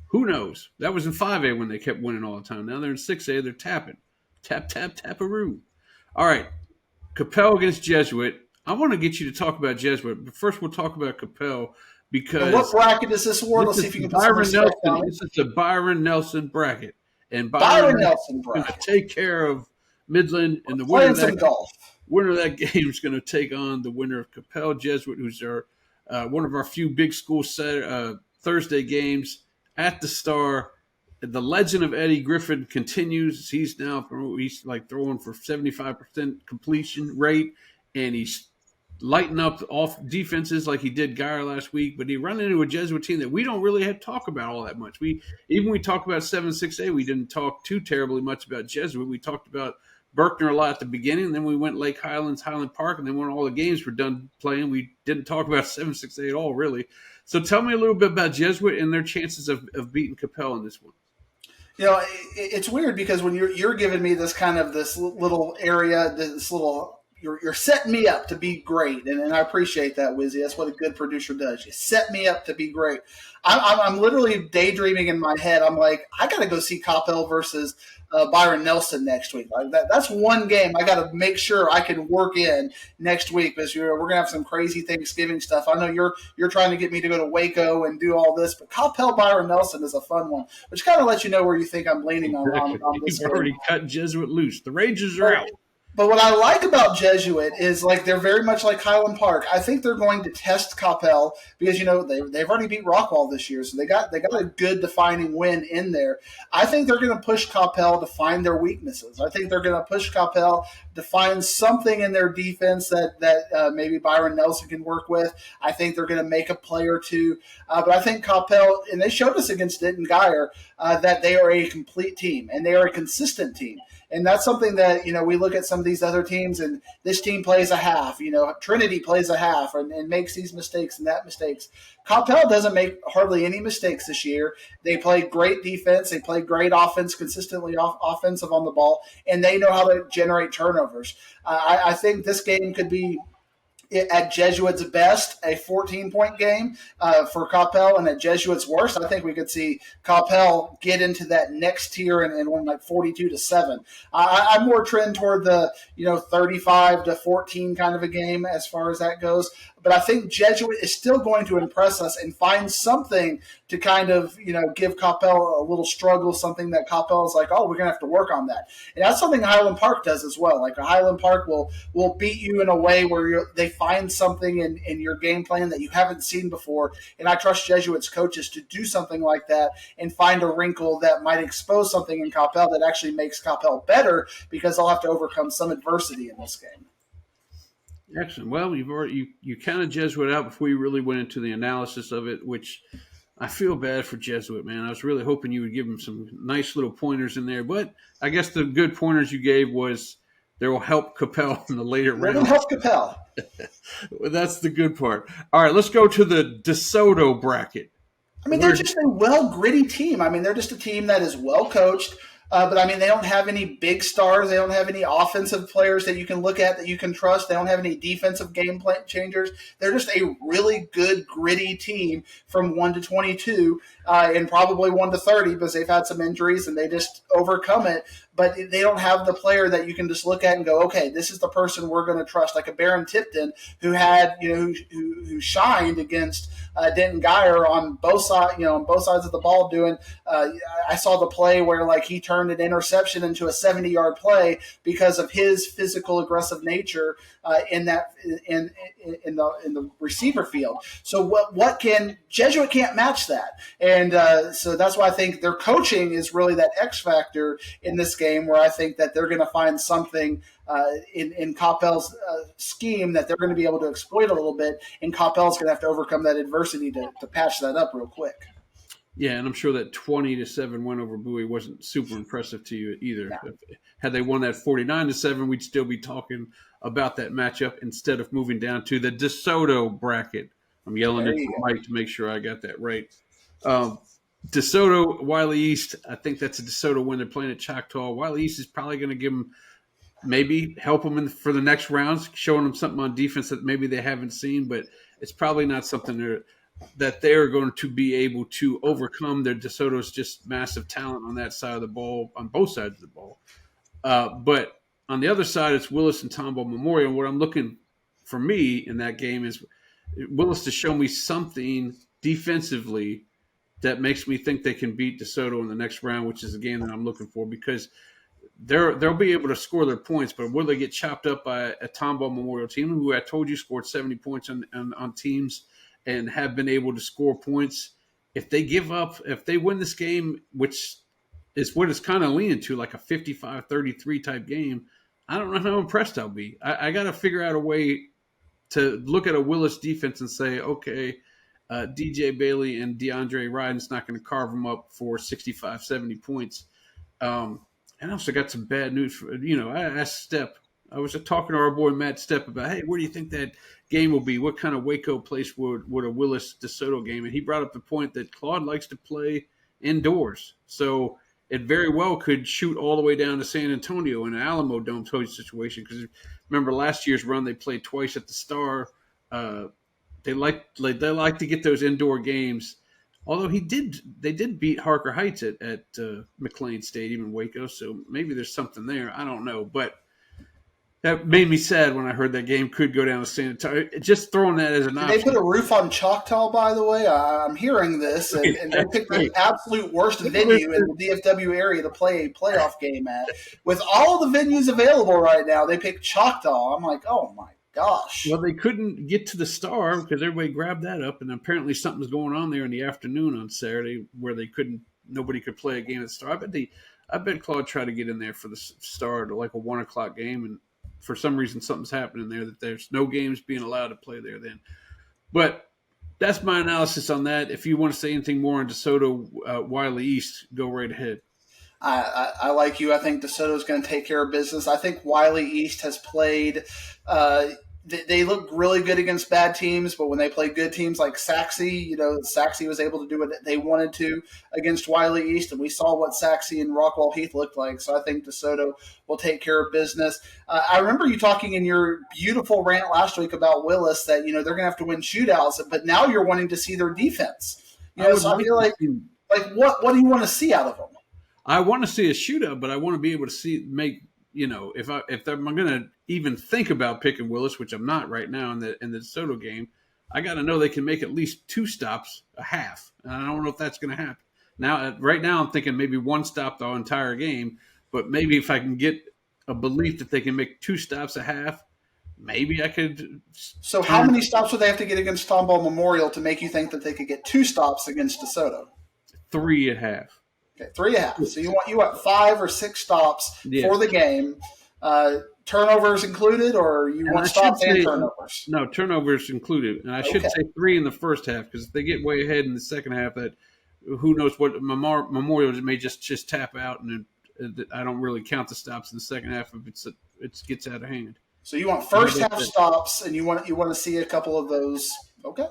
Who knows? That was in 5A when they kept winning all the time. Now they're in 6A. They're tapping. Tap, tap, tap-a-roo. All right. Capel against Jesuit. I want to get you to talk about Jesuit, but first we'll talk about Capel because... And what bracket is this award? Let's see if you can put some respect on it. This is the Byron Nelson bracket. And Byron Nelson bracket. Going to take care of Midland, and the winner of that game is going to take on the winner of Capel Jesuit, who's one of our few big school Thursday games. At the Star, the legend of Eddie Griffin continues. He's throwing for 75% completion rate, and he's lighting up off defenses like he did Geyer last week. But he run into a Jesuit team that we don't really have to talk about all that much. We talk about 7-6A, we didn't talk too terribly much about Jesuit. We talked about Berkner a lot at the beginning, then we went Lake Highlands, Highland Park, and then when all the games were done playing, we didn't talk about 7-6A at all, really. So tell me a little bit about Jesuit and their chances of beating Capel in this one. It's weird because when you're giving me this kind of this little area, this little you're setting me up to be great, and I appreciate that, Wizzy. That's what a good producer does. You set me up to be great. I'm literally daydreaming in my head. I'm like, I got to go see Capel versus Byron Nelson next week. Like that's one game I got to make sure I can work in next week because we're gonna have some crazy Thanksgiving stuff. I know you're trying to get me to go to Waco and do all this, but Capel Byron Nelson is a fun one, which kind of lets you know where you think I'm leaning on this. You've already cut Jesuit loose. The Rangers are out. But what I like about Jesuit is they're very much like Highland Park. I think they're going to test Capel because they've already beat Rockwall this year, so they got a good defining win in there. I think they're going to push Capel to find their weaknesses. I think they're going to push Capel, to find something in their defense that maybe Byron Nelson can work with. I think they're going to make a play or two. But I think Coppell, and they showed us against Denton Geyer, that they are a complete team and they are a consistent team. And that's something that, we look at some of these other teams, and this team plays a half. Trinity plays a half and makes these mistakes and that mistakes. Coppell doesn't make hardly any mistakes this year. They play great defense. They play great offense, consistently offensive on the ball, and they know how to generate turnovers. I think this game could be, at Jesuits' best, a 14-point game for Coppell, and at Jesuits' worst, I think we could see Coppell get into that next tier and win like 42-7. I'm more trend toward the 35-14 kind of a game as far as that goes. But I think Jesuit is still going to impress us and find something to kind of, give Coppell a little struggle, something that Coppell is like, oh, we're going to have to work on that. And that's something Highland Park does as well. Like Highland Park will beat you in a way where they find something in your game plan that you haven't seen before. And I trust Jesuits coaches to do something like that and find a wrinkle that might expose something in Coppell that actually makes Coppell better, because they'll have to overcome some adversity in this game. Excellent. Well, you kind of Jesuit out before you really went into the analysis of it, which I feel bad for Jesuit, man. I was really hoping you would give him some nice little pointers in there, but I guess the good pointers you gave was they will help Coppell in the later rounds. It'll help Coppell. Well, that's the good part. All right, let's go to the DeSoto bracket. I mean, they're just a gritty team. I mean, they're just a team that is well coached. But, I mean, they don't have any big stars. They don't have any offensive players that you can look at that you can trust. They don't have any defensive game plan changers. They're just a really good, gritty team from 1 to 22 and probably 1 to 30 because they've had some injuries and they just overcome it. But they don't have the player that you can just look at and go, okay, this is the person we're going to trust, like a Baron Tipton who had, who shined against Denton Geyer on both sides, on both sides of the ball. Doing, I saw the play where like he turned an interception into a 70-yard play because of his physical, aggressive nature in the receiver field. So what can Jesuit can't match that, and so that's why I think their coaching is really that X factor in this game, where I think that they're going to find something in Coppell's scheme that they're going to be able to exploit a little bit, and Coppell's going to have to overcome that adversity to patch that up real quick. Yeah, and I'm sure that 20-7 win over Bowie wasn't super impressive to you either. No. Had they won that 49-7, we'd still be talking about that matchup instead of moving down to the DeSoto bracket. I'm yelling at Mike to make sure I got that right. DeSoto, Wiley East, I think that's a DeSoto win. They're playing at Choctaw. Wiley East is probably going to give them, maybe help them for the next rounds, showing them something on defense that maybe they haven't seen, but it's probably not something that they're going to be able to overcome. Their DeSoto's just massive talent on that side of the ball, on both sides of the ball. But on the other side, it's Willis and Tomball Memorial. What I'm looking for me in that game is Willis to show me something defensively that makes me think they can beat DeSoto in the next round, which is the game that I'm looking for, because they'll be able to score their points, but will they get chopped up by a Tomball Memorial team who I told you scored 70 points on teams and have been able to score points? If they give up, if they win this game, which is what it's kind of leaning to, like a 55-33 type game, I don't know how impressed I'll be. I got to figure out a way to look at a Willis defense and say, okay, DJ Bailey and DeAndre Ryden's not going to carve them up for 65, 70 points. And I also got some bad news. I asked Stepp. I was talking to our boy Matt Stepp about, hey, where do you think that game will be? What kind of Waco place would a Willis DeSoto game? And he brought up the point that Claude likes to play indoors. So it very well could shoot all the way down to San Antonio in an Alamo Dome situation. Because remember last year's run, they played twice at the Star. They like to get those indoor games. Although they did beat Harker Heights at McLean Stadium in Waco, so maybe there's something there. I don't know, but that made me sad when I heard that game could go down to San Antonio. Just throwing that as an option. They put a roof on Choctaw, by the way. I'm hearing this, and they picked the absolute worst venue in the DFW area to play a playoff game at. With all the venues available right now, they picked Choctaw. I'm like, oh my gosh. Well, they couldn't get to the Star because everybody grabbed that up, and apparently something's going on there in the afternoon on Saturday where nobody could play a game at the Star. I bet Claude tried to get in there for the Star to like a 1 o'clock game, and for some reason something's happening there that there's no games being allowed to play there then. But that's my analysis on that. If you want to say anything more on DeSoto Wiley East, go right ahead. I like you. I think DeSoto is going to take care of business. I think Wiley East has played. They look really good against bad teams, but when they play good teams like Saxe, Saxe was able to do what they wanted to against Wiley East, and we saw what Saxe and Rockwall Heath looked like. So I think DeSoto will take care of business. I remember you talking in your beautiful rant last week about Willis that they're going to have to win shootouts, but now you're wanting to see their defense. So I feel like what do you want to see out of them? I want to see a shootout, but I want to be able to if I'm going to even think about picking Willis, which I'm not right now in the DeSoto game, I got to know they can make at least 2 stops a half. And I don't know if that's going to happen. Now, right now, I'm thinking maybe 1 stop the entire game, but maybe if I can get a belief that they can make 2 stops a half, maybe I could. So, how many stops would they have to get against Tomball Memorial to make you think that they could get 2 stops against DeSoto? 3 a half. Okay, 3.5. So you want 5 or 6 stops for the game. Turnovers included, or you want stops and turnovers? No, turnovers included. And I should say 3 in the first half, because if they get way ahead in the second half, that who knows what Memorial may just tap out, and I don't really count the stops in the second half if it gets out of hand. So you want first half stops, and you want to see a couple of those. Okay.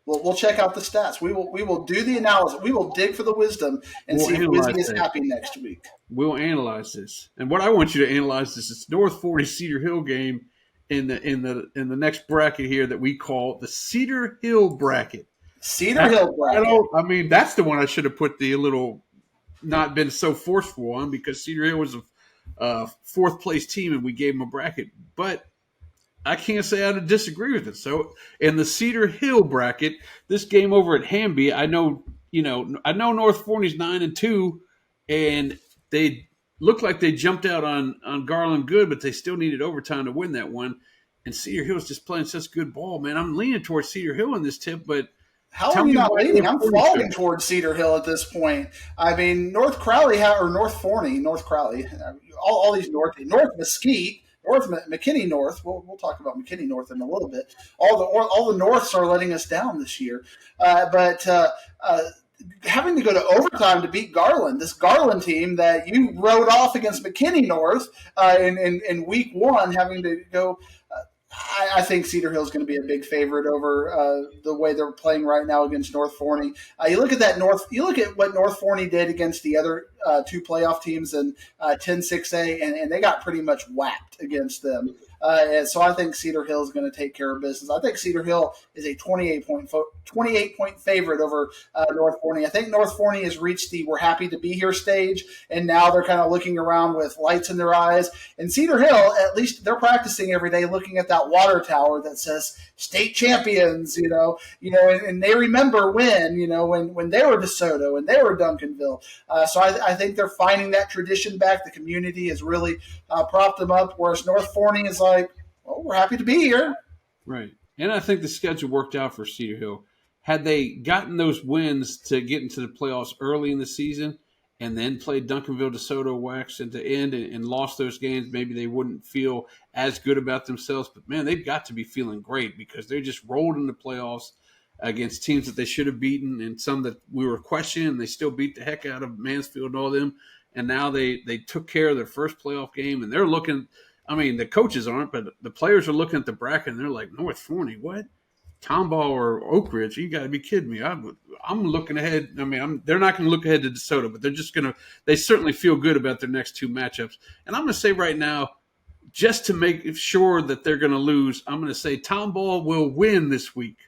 Well, we'll check out the stats. We will do the analysis. We will dig for the wisdom and see if Wizzy is happy next week. We'll analyze this. And what I want you to analyze is North 40 Cedar Hill game in the next bracket here that we call the Cedar Hill bracket. Hill bracket. I mean, that's the one I should have put the little not been so forceful on, because Cedar Hill was a 4th place team and we gave them a bracket. But I can't say I disagree with it. So in the Cedar Hill bracket, this game over at Hamby, I know North Forney's 9-2, and they looked like they jumped out on Garland good, but they still needed overtime to win that one. And Cedar Hill's just playing such good ball, man. I'm leaning towards Cedar Hill in this tip, but how are you not leaning? I'm falling towards Cedar Hill at this point. I mean, North Crowley or North Forney, North Crowley, all these North Mesquite. McKinney North. We'll talk about McKinney North in a little bit. All the Norths are letting us down this year, but having to go to overtime to beat Garland, this Garland team that you rode off against McKinney North in week 1, having to go. I think Cedar Hill is going to be a big favorite over the way they're playing right now against North Forney. You look at what North Forney did against the other 2 playoff teams in 10-6A, and they got pretty much whacked against them. And so I think Cedar Hill is going to take care of business. I think Cedar Hill is a 28-point favorite over North Forney. I think North Forney has reached the "we're happy to be here" stage, and now they're kind of looking around with lights in their eyes. And Cedar Hill, at least they're practicing every day, looking at that water tower that says "state champions," and they remember when they were DeSoto and they were Duncanville. So I think they're finding that tradition back. The community has really propped them up, whereas North Forney is like, well, we're happy to be here. Right. And I think the schedule worked out for Cedar Hill. Had they gotten those wins to get into the playoffs early in the season and then played Duncanville, DeSoto, Wax at the end and lost those games, maybe they wouldn't feel as good about themselves. But, man, they've got to be feeling great because they just rolled in the playoffs against teams that they should have beaten and some that we were questioning. They still beat the heck out of Mansfield and all them. And now they took care of their first playoff game, and they're looking – I mean, the coaches aren't, but the players are looking at the bracket, and they're like, North Forney, what? Tomball or Oak Ridge? You got to be kidding me. I'm looking ahead. I mean, they're not going to look ahead to DeSoto, but they're just going to – they certainly feel good about their next 2 matchups. And I'm going to say right now, just to make sure that they're going to lose, I'm going to say Tomball will win this week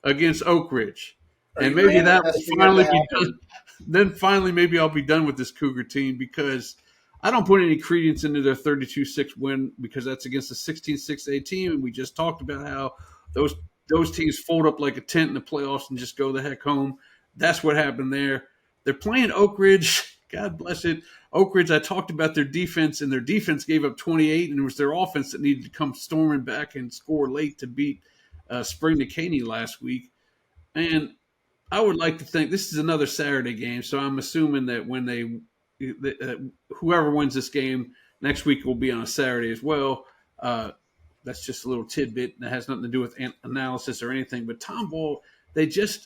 against Oak Ridge. And maybe that will finally be done. Then finally maybe I'll be done with this Cougar team because – I don't put any credence into their 32-6 win because that's against a 16-6A team, and we just talked about how those teams fold up like a tent in the playoffs and just go the heck home. That's what happened there. They're playing Oak Ridge. God bless it. Oak Ridge, I talked about their defense, and their defense gave up 28, and it was their offense that needed to come storming back and score late to beat Spring Caney last week. And I would like to think this is another Saturday game, so I'm assuming that when whoever wins this game next week will be on a Saturday as well. That's just a little tidbit that has nothing to do with analysis or anything. But Tomball,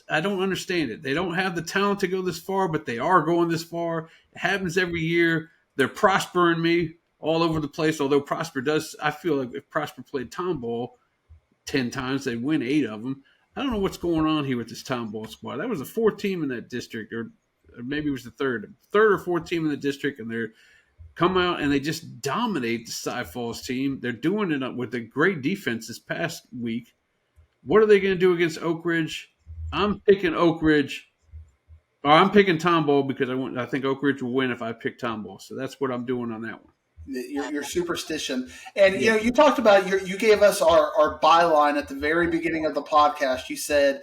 I don't understand it. They don't have the talent to go this far, but they are going this far. It happens every year. They're prospering me all over the place. Although I feel like if Prosper played Tomball 10 times, they'd win 8 of them. I don't know what's going on here with this Tomball squad. That was the fourth team in that district, or maybe it was the third or fourth team in the district, and they're come out and they just dominate the Cy Falls team. They're doing it with a great defense this past week. What are they going to do against Oak Ridge? I'm picking Oak Ridge. Or I'm picking Tomball because I think Oak Ridge will win if I pick Tomball. So that's what I'm doing on that one. Your superstition. And you talked about you gave us our byline at the very beginning of the podcast. You said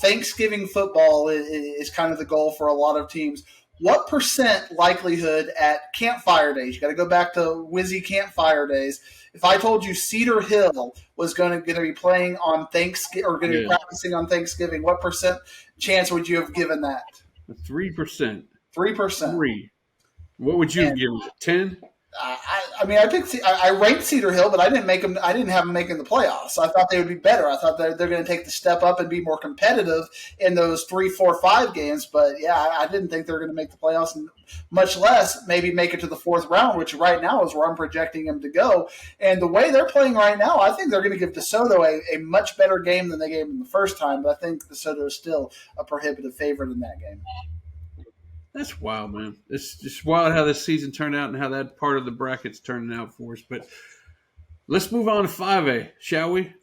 Thanksgiving football is kind of the goal for a lot of teams. What percent likelihood at campfire days? You got to go back to Wizzy campfire days. If I told you Cedar Hill was going to be playing on Thanksgiving or going to be practicing on Thanksgiving, what percent chance would you have given that? 3%. 3%. 3. What would you have given it? 10? I ranked Cedar Hill, but I didn't have them making the playoffs. I thought they would be better. I thought they're going to take the step up and be more competitive in those 3, 4, 5 games. But yeah, I didn't think they were going to make the playoffs, and much less maybe make it to the 4th round, which right now is where I'm projecting them to go. And the way they're playing right now, I think they're going to give DeSoto a much better game than they gave them the first time. But I think DeSoto is still a prohibitive favorite in that game. That's wild, man. It's just wild how this season turned out and how that part of the bracket's turning out for us. But let's move on to 5A, shall we?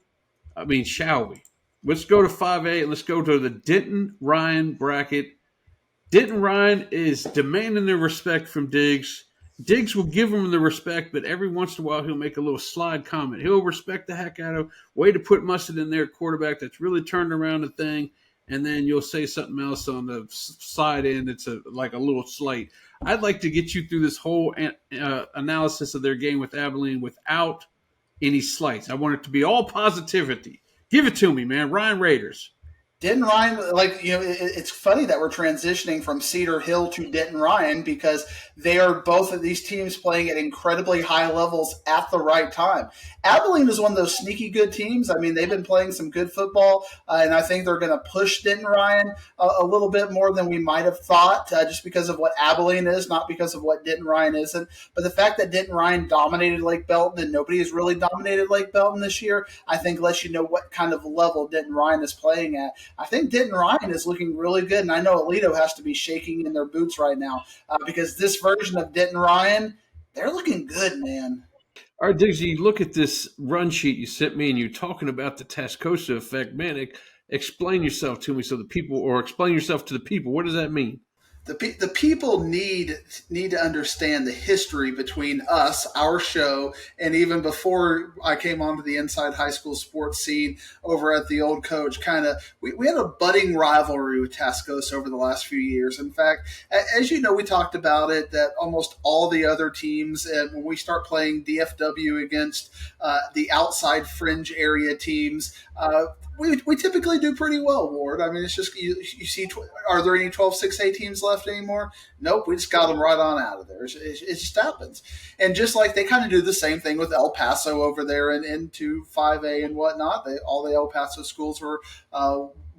Let's go to 5A and let's go to the Denton-Ryan bracket. Denton-Ryan is demanding their respect from Diggs. Diggs will give him the respect, but every once in a while he'll make a little slide comment. He'll respect the heck out of him. Way to put Mustard in there, quarterback that's really turned around the thing. And then you'll say something else on the side end. It's like a little slight. I'd like to get you through this whole analysis of their game with Abilene without any slights. I want it to be all positivity. Give it to me, man. Ryan Raiders. Denton Ryan, it's funny that we're transitioning from Cedar Hill to Denton Ryan because they are both of these teams playing at incredibly high levels at the right time. Abilene is one of those sneaky good teams. I mean, they've been playing some good football, and I think they're going to push Denton Ryan a little bit more than we might have thought, just because of what Abilene is, not because of what Denton Ryan isn't. But the fact that Denton Ryan dominated Lake Belton and nobody has really dominated Lake Belton this year, I think lets you know what kind of level Denton Ryan is playing at. I think Denton Ryan is looking really good, and I know Alito has to be shaking in their boots right now because this version of Denton Ryan, they're looking good, man. All right, Diggsy, look at this run sheet you sent me, and you're talking about the Tascosa effect. Man, explain yourself to me explain yourself to the people. What does that mean? The people need to understand the history between us, our show, and even before I came onto the inside high school sports scene over at the old coach. We had a budding rivalry with Tascosa over the last few years. In fact, as you know, we talked about it that almost all the other teams, when we start playing DFW against the outside fringe area teams, we typically do pretty well, Ward. I mean, it's just you see. Are there any 12-6A teams left anymore? Nope, we just got them right on out of there. It just happens. And just like they kind of do the same thing with El Paso over there and into 5A and whatnot. All the El Paso schools were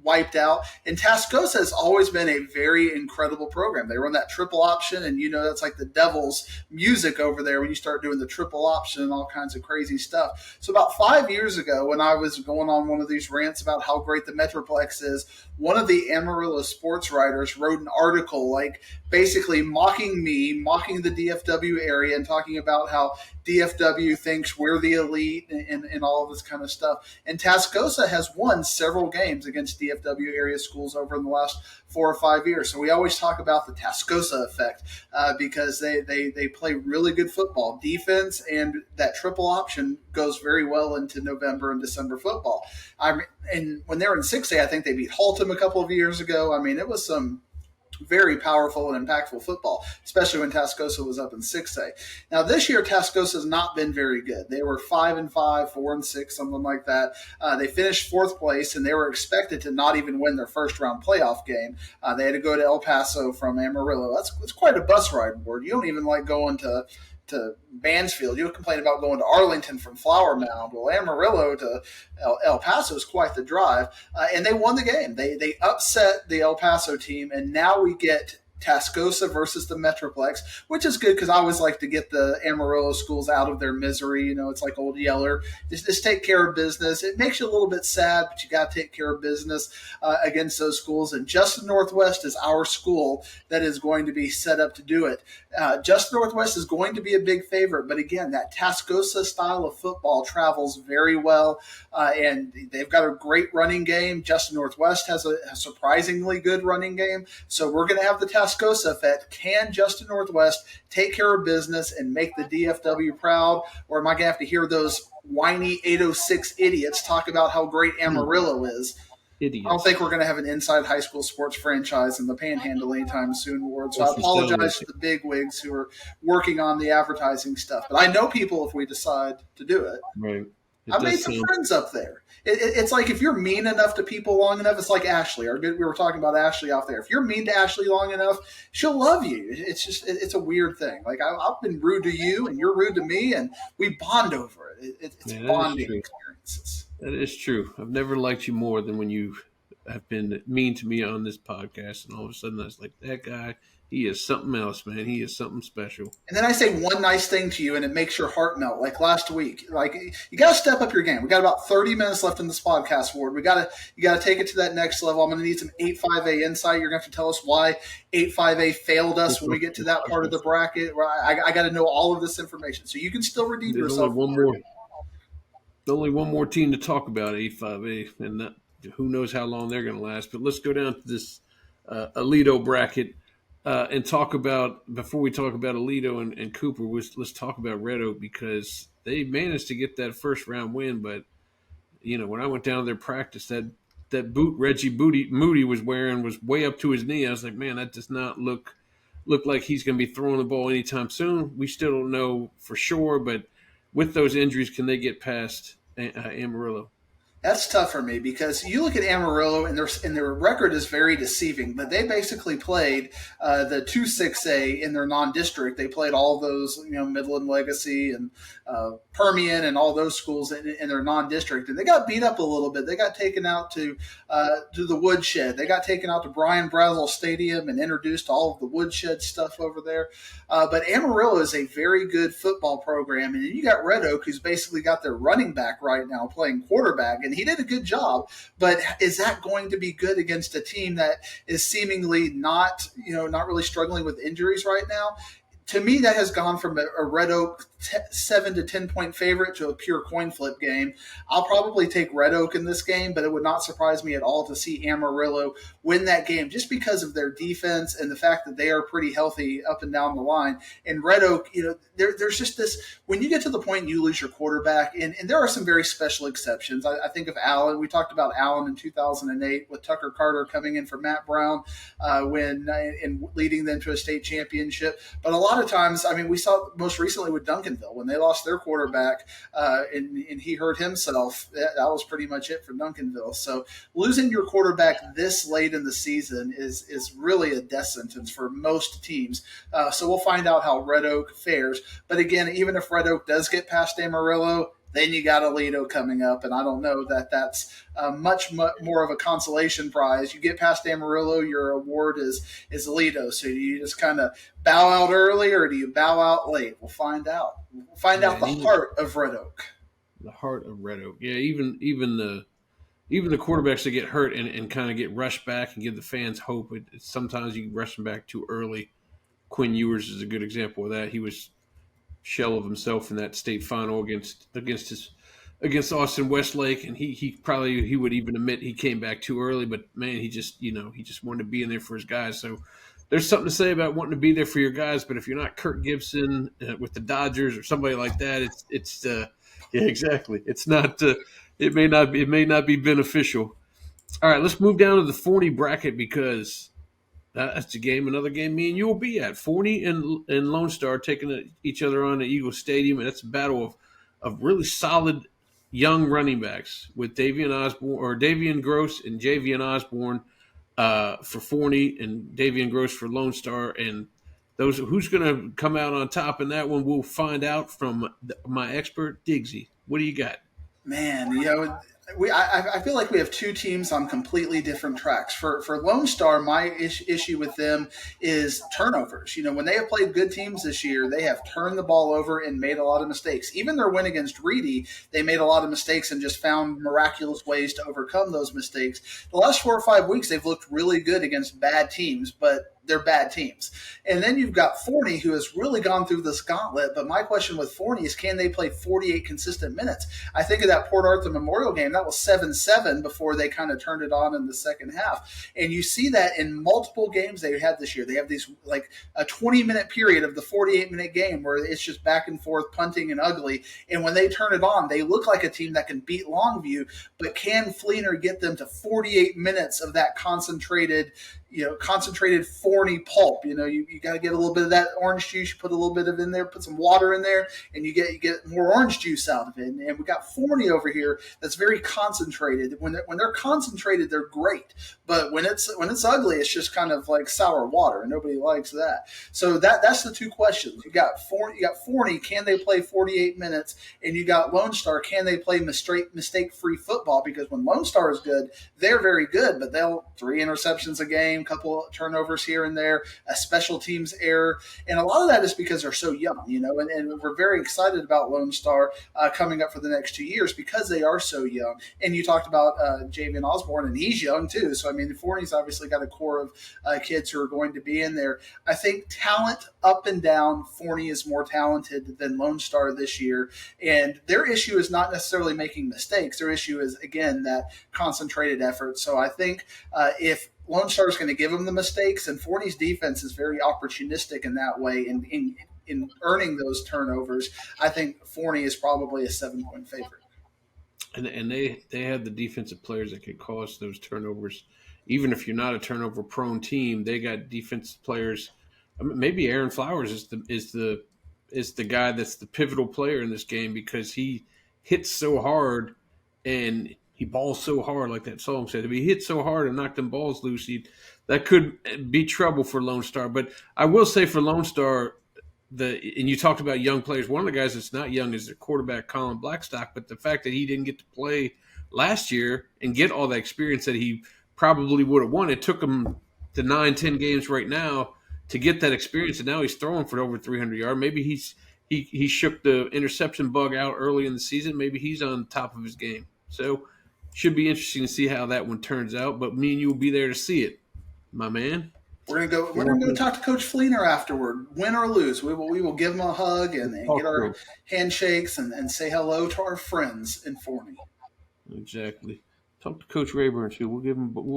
wiped out. And Tascosa has always been a very incredible program. They run that triple option, and that's like the devil's music over there when you start doing the triple option and all kinds of crazy stuff. So about 5 years ago, when I was going on one of these rants about how great the Metroplex is, one of the Amarillo sports writers wrote an article like basically mocking the DFW area and talking about how DFW thinks we're the elite and all of this kind of stuff. And Tascosa has won several games against DFW area schools over the last 4 or 5 years. So we always talk about the Tascosa effect because they play really good football. Defense and that triple option goes very well into November and December football. And when they were in 6A, I think they beat Haltom a couple of years ago. I mean, it was some very powerful and impactful football, especially when Tascosa was up in 6A. Now this year, Tascosa has not been very good. They were 5-5, 4-6, something like that. They finished 4th place, and they were expected to not even win their first round playoff game. They had to go to El Paso from Amarillo. That's quite a bus ride, Ward. You don't even like going to to Mansfield. You complain about going to Arlington from Flower Mound. Well, Amarillo to El Paso is quite the drive, and they won the game. They upset the El Paso team, and now we get Tascosa versus the Metroplex, which is good because I always like to get the Amarillo schools out of their misery. You know, it's like Old Yeller. Just take care of business. It makes you a little bit sad, but you got to take care of business against those schools. And Justin Northwest is our school that is going to be set up to do it. Justin Northwest is going to be a big favorite, but again, that Tascosa style of football travels very well, and they've got a great running game. Justin Northwest has a surprisingly good running game, so we're going to have the Tascosa effect. Can Justin Northwest take care of business and make the DFW proud, or am I going to have to hear those whiny 806 idiots talk about how great Amarillo is? Idiots. I don't think we're going to have an inside high school sports franchise in the Panhandle anytime soon, Ward. So I apologize to the bigwigs who are working on the advertising stuff. But I know people if we decide to do it. Right. I've made some friends up there. It's like if you're mean enough to people long enough, it's like Ashley. We were talking about Ashley off there. If you're mean to Ashley long enough, she'll love you. It's a weird thing. Like I've been rude to you, and you're rude to me, and we bond over it. It's bonding experiences. That is true. I've never liked you more than when you have been mean to me on this podcast, and all of a sudden I was like, that guy, he is something else, man. He is something special. And then I say one nice thing to you, and it makes your heart melt. Like last week, like you got to step up your game. We got about 30 minutes left in this podcast, Ward. You got to take it to that next level. I'm going to need some 8-5A insight. You're going to have to tell us why 8-5A failed us when we get to that part of the bracket. I got to know all of this information, so you can still redeem yourself. Only one more team to talk about, 8-5A, and who knows how long they're going to last. But let's go down to this Aledo bracket. And talk about, before we talk about Aledo and Cooper, let's talk about Red Oak, because they managed to get that first round win. But, you know, when I went down to their practice, that boot Reggie Moody was wearing was way up to his knee. I was like, man, that does not look like he's going to be throwing the ball anytime soon. We still don't know for sure, but with those injuries, can they get past Amarillo? That's tough for me because you look at Amarillo and their record is very deceiving. But they basically played the 2-6A in their non-district. They played all those, Midland Legacy and Permian and all those schools in their non-district, and they got beat up a little bit. They got taken out to the Woodshed. They got taken out to Brian Brazel Stadium and introduced to all of the Woodshed stuff over there. But Amarillo is a very good football program, and you got Red Oak, who's basically got their running back right now playing quarterback, and he did a good job. But is that going to be good against a team that is seemingly not really struggling with injuries right now? To me, that has gone from a Red Oak 7 to 10 point favorite to a pure coin flip game. I'll probably take Red Oak in this game, but it would not surprise me at all to see Amarillo win that game just because of their defense and the fact that they are pretty healthy up and down the line. And Red Oak, there's just this, when you get to the point you lose your quarterback, and there are some very special exceptions. I think of Allen. We talked about Allen in 2008 with Tucker Carter coming in for Matt Brown and leading them to a state championship. But a lot of times, we saw most recently with Duncanville when they lost their quarterback and he hurt himself. That was pretty much it for Duncanville. So losing your quarterback this late in the season is really a death sentence for most teams. So we'll find out how Red Oak fares. But again, even if Red Oak does get past Amarillo, then you got Aledo coming up, and I don't know that that's much more of a consolation prize. You get past Amarillo, your award is Aledo. So do you just kind of bow out early, or do you bow out late? We'll find out. We'll find out the heart of Red Oak. The heart of Red Oak. Yeah, even the quarterbacks that get hurt and kind of get rushed back and give the fans hope. Sometimes you rush them back too early. Quinn Ewers is a good example of that. He was shell of himself in that state final against Austin Westlake, and he would even admit he came back too early, but man, he just wanted to be in there for his guys. So there's something to say about wanting to be there for your guys, but if you're not Kirk Gibson with the Dodgers or somebody like that, it's yeah, exactly. It's not it may not be beneficial. All right, let's move down to the Forney bracket, because that's another game me and you will be at. Forney and Lone Star taking each other on at Eagle Stadium, and it's a battle of really solid young running backs with Davian Gross and Javian Osborne for Forney, and Davian Gross for Lone Star. And those who's going to come out on top in that one, we'll find out from my expert Diggsy. What do you got? Man, I feel like we have two teams on completely different tracks. For Lone Star, my issue with them is turnovers. When they have played good teams this year, they have turned the ball over and made a lot of mistakes. Even their win against Reedy, they made a lot of mistakes and just found miraculous ways to overcome those mistakes. The last 4 or 5 weeks, they've looked really good against bad teams, but they're bad teams. And then you've got Forney, who has really gone through this gauntlet. But my question with Forney is, can they play 48 consistent minutes? I think of that Port Arthur Memorial game. That was 7-7 before they kind of turned it on in the second half. And you see that in multiple games they had this year. They have these like a 20-minute period of the 48-minute game where it's just back and forth, punting and ugly. And when they turn it on, they look like a team that can beat Longview. But can Fleener get them to 48 minutes of that concentrated Forney pulp? You got to get a little bit of that orange juice. You put a little bit of it in there, put some water in there, and you get more orange juice out of it. And we got Forney over here that's very concentrated. When they're concentrated, they're great. But when it's ugly, it's just kind of like sour water, and nobody likes that. So that's the two questions. You got Forney, can they play 48 minutes? And you got Lone Star, can they play mistake-free football? Because when Lone Star is good, they're very good, but they'll 3 interceptions a game, couple turnovers here and there, a special teams error. And a lot of that is because they're so young, and we're very excited about Lone Star coming up for the next 2 years because they are so young. And you talked about Javian Osborne, and he's young too. So, Forney's obviously got a core of kids who are going to be in there. I think talent up and down, Forney is more talented than Lone Star this year. And their issue is not necessarily making mistakes. Their issue is, again, that concentrated effort. So I think if Lone Star is going to give them the mistakes, and Forney's defense is very opportunistic in that way in earning those turnovers, I think Forney is probably a 7-point favorite. And they have the defensive players that can cause those turnovers. Even if you're not a turnover prone team, they got defensive players. Maybe Aaron Flowers is the guy that's the pivotal player in this game because he hits so hard and he balls so hard, like that song said. If he hit so hard and knocked them balls loose, that could be trouble for Lone Star. But I will say for Lone Star, and you talked about young players. One of the guys that's not young is their quarterback, Colin Blackstock. But the fact that he didn't get to play last year and get all the experience that he probably would have won, it took him to 9-10 games right now to get that experience, and now he's throwing for over 300 yards. Maybe he shook the interception bug out early in the season. Maybe he's on top of his game. So should be interesting to see how that one turns out. But me and you will be there to see it, my man. We're gonna go talk to Coach Fleener afterward, win or lose. We will give him a hug and get our handshakes and say hello to our friends in Forney. Exactly. Talk to Coach Rayburn too. We'll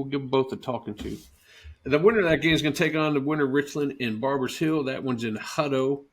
give them both a talking to. The winner of that game is going to take on the winner Richland in Barbers Hill. That one's in Hutto.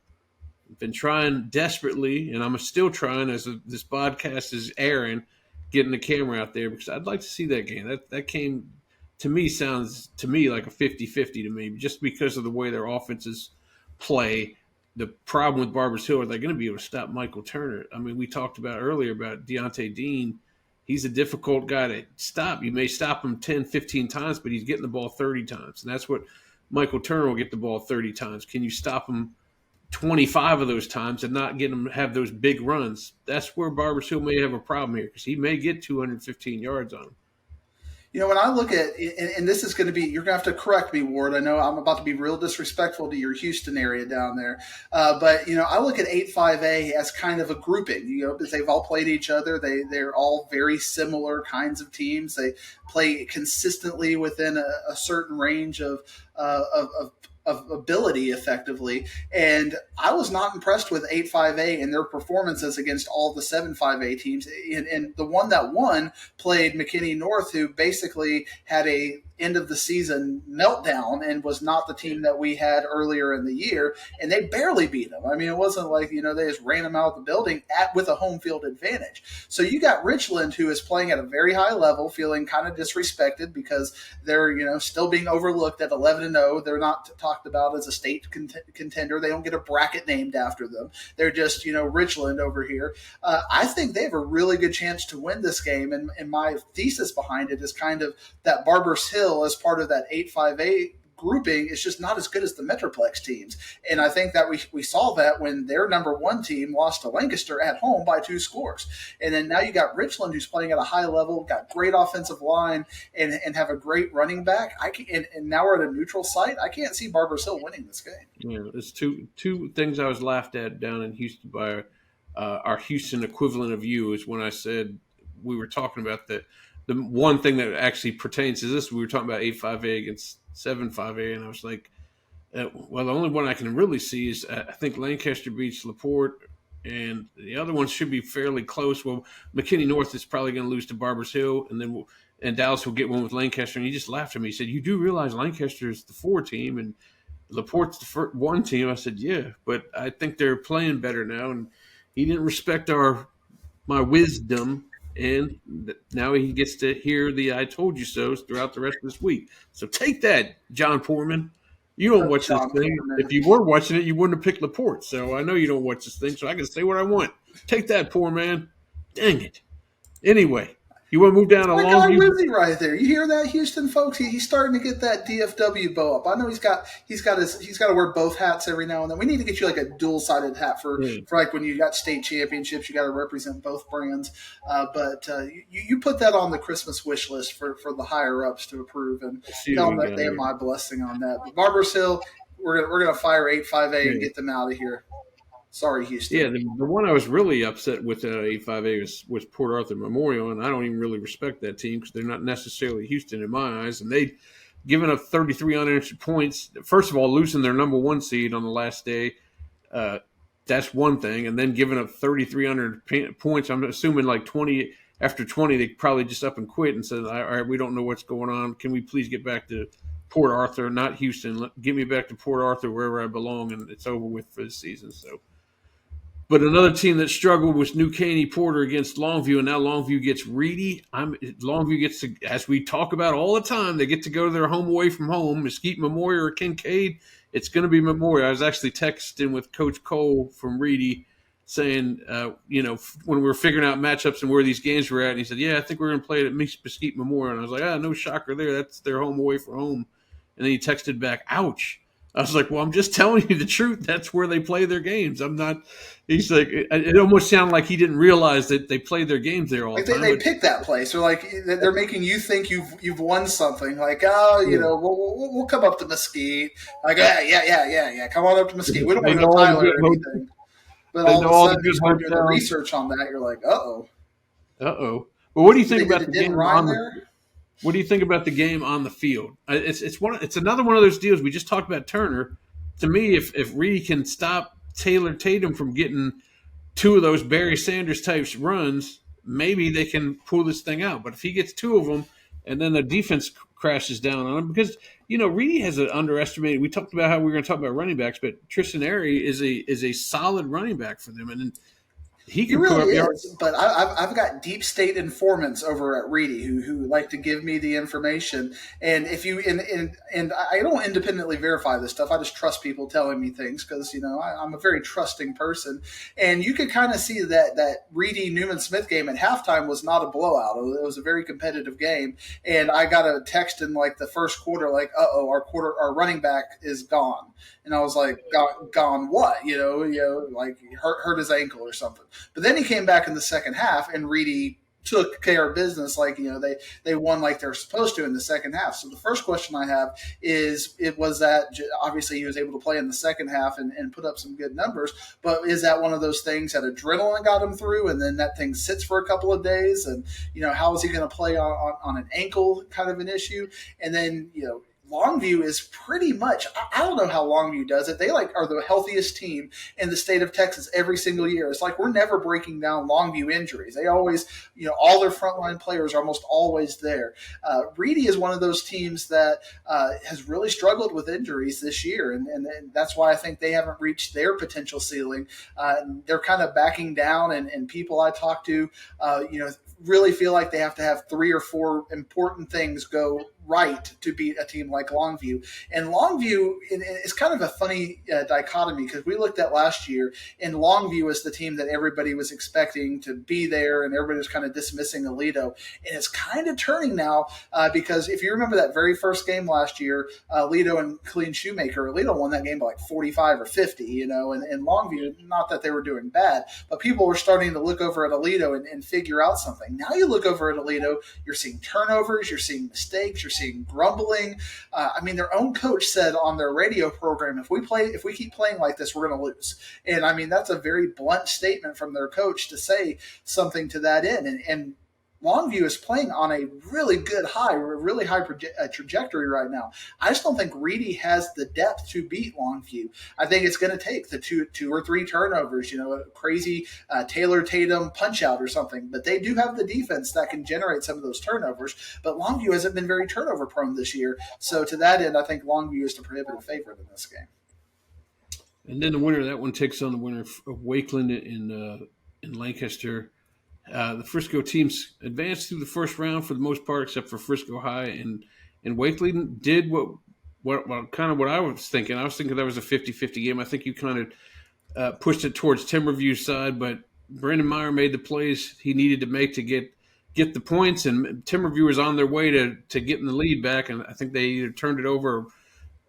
I've been trying desperately, and I'm still trying as this podcast is airing, getting the camera out there because I'd like to see that game. That game, to me, sounds to me like a 50-50 to me, just because of the way their offenses play. The problem with Barbers Hill, are they going to be able to stop Michael Turner? We talked about earlier about Deontay Dean. He's a difficult guy to stop. You may stop him 10, 15 times, but he's getting the ball 30 times. And that's what Michael Turner will get the ball 30 times. Can you stop him 25 of those times and not get him to have those big runs? That's where Barbers Hill may have a problem here because he may get 215 yards on him. When I look at, and this is going to be, you're going to have to correct me, Ward. I know I'm about to be real disrespectful to your Houston area down there. But I look at 8-5A as kind of a grouping, because they've all played each other. They're all very similar kinds of teams. They play consistently within a certain range of ability effectively. And I was not impressed with 8-5A and their performances against all the 7-5A teams. And the one that won played McKinney North, who basically had a end of the season meltdown and was not the team that we had earlier in the year. And they barely beat them. It wasn't like, they just ran them out of the building with a home field advantage. So you got Richland, who is playing at a very high level, feeling kind of disrespected because they're, still being overlooked at 11-0. They're not talked about as a state contender. They don't get a bracket named after them. They're just, Richland over here. I think they have a really good chance to win this game. And my thesis behind it is kind of that Barbers Hill as part of that 8-5A grouping is just not as good as the Metroplex teams. And I think that we saw that when their number one team lost to Lancaster at home by 2 scores. And then now you got Richland, who's playing at a high level, got great offensive line, and have a great running back. And now we're at a neutral site. I can't see Barbers Hill winning this game. Yeah, it's two things I was laughed at down in Houston by our Houston equivalent of you is when I said we were talking about the one thing that actually pertains to this. We were talking about 8-5A against 7-5A, and I was like, well, the only one I can really see is I think Lancaster beats LaPorte, and the other one should be fairly close. Well, McKinney North is probably going to lose to Barbers Hill, and Dallas will get one with Lancaster. And he just laughed at me. He said, "You do realize Lancaster is the 4 team and LaPorte's the 1 team?" I said, "Yeah, but I think they're playing better now." And he didn't respect my wisdom, and now he gets to hear the "I told you so" throughout the rest of this week. So take that, John Poorman. You don't watch this thing. If you were watching it, you wouldn't have picked LaPorte. So I know you don't watch this thing, so I can say what I want. Take that, poor man. Dang it. Anyway, you want to move down to Longview? Wizzy right there. You hear that, Houston folks? He's starting to get that DFW bow up. I know he's got to wear both hats every now and then. We need to get you like a dual-sided hat for like when you got state championships. You got to represent both brands. But you put that on the Christmas wish list for the higher ups to approve and tell them that they have my blessing on that. But Barbers Hill, we're gonna fire 8-5A and get them out of here. Sorry, Houston. Yeah, the one I was really upset with 8-5A was Port Arthur Memorial, and I don't even really respect that team because they're not necessarily Houston in my eyes. And they given up 33 unanswered points. First of all, losing their number 1 seed on the last day, that's one thing. And then giving up 3,300 points, I'm assuming like 20 after 20, they probably just up and quit and said, "All right, we don't know what's going on. Can we please get back to Port Arthur, not Houston? Get me back to Port Arthur wherever I belong," and it's over with for this season. So. But another team that struggled was New Caney Porter against Longview, and now Longview gets Reedy. Longview gets to, as we talk about all the time, they get to go to their home away from home, Mesquite Memorial or Kincaid. It's going to be Memorial. I was actually texting with Coach Cole from Reedy saying, when we were figuring out matchups and where these games were at, and he said, "Yeah, I think we're going to play it at Mesquite Memorial." And I was like, no shocker there. That's their home away from home. And then he texted back, "Ouch." I was like, "Well, I'm just telling you the truth. That's where they play their games. I'm not." He's like, it almost sounded like he didn't realize that they played their games there all the time. They picked that place, or like they're making you think you've won something. Like, we'll come up to Mesquite. Like, yeah, come on up to Mesquite. We don't want to know Tyler or anything. But all of a sudden, you start doing the research on that. You're like, uh-oh. Well, what do you think about the game on there? What do you think about the game on the field? It's another one of those deals. We just talked about Turner. To me, if Reedy can stop Taylor Tatum from getting 2 of those Barry Sanders types runs, maybe they can pull this thing out. But if he gets 2 of them and then the defense crashes down on him, because Reedy has an underestimated. We talked about how we were going to talk about running backs, but Tristan Airy is a solid running back for them, and he really is, but I've got deep state informants over at Reedy who like to give me the information. And if you and I don't independently verify this stuff. I just trust people telling me things because I'm a very trusting person. And you could kind of see that Reedy Newman Smith game at halftime was not a blowout. It was a very competitive game. And I got a text in like the first quarter, like, our running back is gone. And I was like, gone what? Like hurt his ankle or something. But then he came back in the second half, and Reedy took care of business. Like, they won like they're supposed to in the second half. So the first question I have is, obviously he was able to play in the second half and put up some good numbers, but is that one of those things that adrenaline got him through, and then that thing sits for a couple of days, and how is he going to play on an ankle kind of an issue? And then Longview is pretty much, I don't know how Longview does it. They are the healthiest team in the state of Texas every single year. It's like we're never breaking down Longview injuries. They always, all their frontline players are almost always there. Reedy is one of those teams that has really struggled with injuries this year, and that's why I think they haven't reached their potential ceiling. They're kind of backing down, and people I talk to, really feel like they have to have 3 or 4 important things go right to beat a team like Longview. And Longview is kind of a funny dichotomy because we looked at last year, and Longview is the team that everybody was expecting to be there, and everybody was kind of dismissing Aledo. And it's kind of turning now because if you remember that very first game last year, Aledo and Colleen Shoemaker, Aledo won that game by like 45 or 50, and Longview, not that they were doing bad, but people were starting to look over at Aledo and figure out something. Now you look over at Aledo, you're seeing turnovers, you're seeing mistakes, you're seeing grumbling. Their own coach said on their radio program, if we keep playing like this, we're going to lose. And that's a very blunt statement from their coach to say something to that end. And Longview is playing on a really good really high trajectory right now. I just don't think Reedy has the depth to beat Longview. I think it's going to take the two or three turnovers, a crazy Taylor Tatum punch out or something. But they do have the defense that can generate some of those turnovers. But Longview hasn't been very turnover prone this year. So to that end, I think Longview is the prohibitive favorite in this game. And then the winner, that one takes on the winner of Wakeland in Lancaster. The Frisco teams advanced through the first round for the most part, except for Frisco High, and Wakeland did what I was thinking. I was thinking that was a 50-50 game. I think you kind of pushed it towards Timberview's side, but Brandon Meyer made the plays he needed to make to get the points, and Timberview was on their way to getting the lead back, and I think they either turned it over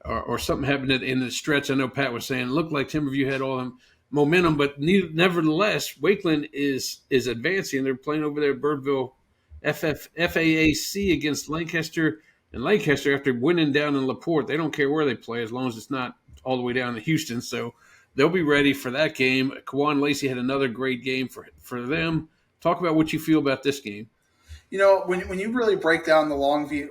or something happened in the stretch. I know Pat was saying it looked like Timberview had all them momentum, but nevertheless, Wakeland is advancing. They're playing over there at Birdville FAAC against Lancaster. And Lancaster, after winning down in LaPorte, they don't care where they play as long as it's not all the way down to Houston. So they'll be ready for that game. Kawan Lacey had another great game for them. Talk about what you feel about this game. When you really break down the Wakeland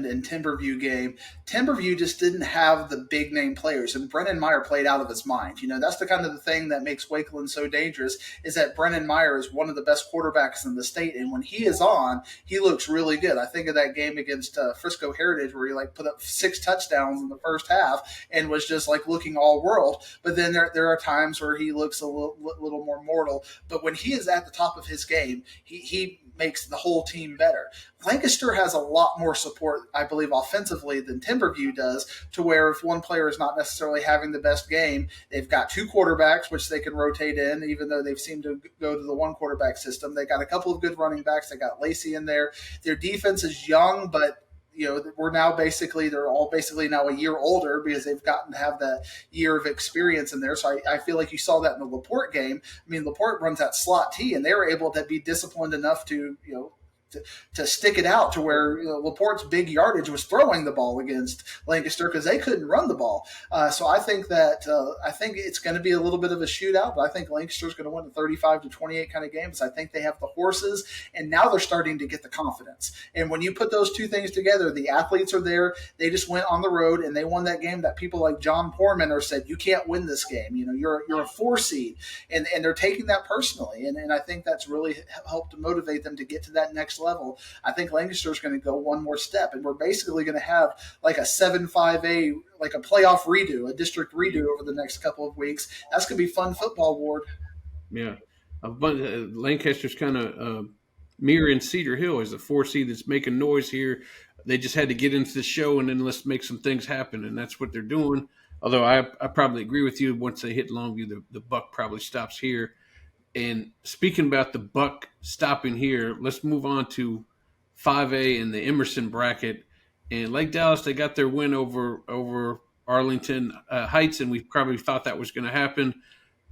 and Timberview game, Timberview just didn't have the big name players, and Brennan Meyer played out of his mind. That's the kind of the thing that makes Wakeland so dangerous is that Brennan Meyer is one of the best quarterbacks in the state, and when he is on, he looks really good. I think of that game against Frisco Heritage where he put up 6 touchdowns in the first half and was just looking all world. But then there are times where he looks a little more mortal. But when he is at the top of his game, he makes the whole team better. Lancaster has a lot more support, I believe, offensively than Timberview does, to where if one player is not necessarily having the best game, they've got 2 quarterbacks, which they can rotate in, even though they've seemed to go to the 1 quarterback system. They got a couple of good running backs. They got Lacey in there. Their defense is young, but they're all basically now a year older because they've gotten to have that year of experience in there. So I feel like you saw that in the LaPorte game. LaPorte runs that slot T, and they were able to be disciplined enough to, to stick it out to where LaPorte's big yardage was throwing the ball against Lancaster because they couldn't run the ball. So I think it's going to be a little bit of a shootout, but I think Lancaster's going to win a 35-28 kind of game because I think they have the horses, and now they're starting to get the confidence. And when you put those two things together, the athletes are there. They just went on the road and they won that game that people like John Poorman are said, you can't win this game. You're a 4 seed, and they're taking that personally. And I think that's really helped to motivate them to get to that next level. I think Lancaster is going to go one more step, and we're basically going to have a 7-5A, a playoff redo, a district redo over the next couple of weeks. That's going to be fun football, Ward. Yeah. Lancaster's kind of mirroring Cedar Hill as a 4 seed that's making noise here. They just had to get into the show and then let's make some things happen, and that's what they're doing. Although I probably agree with you, once they hit Longview, the buck probably stops here. And speaking about the buck stopping here, let's move on to 5A in the Emerson bracket. And Lake Dallas, they got their win over Arlington Heights, and we probably thought that was going to happen.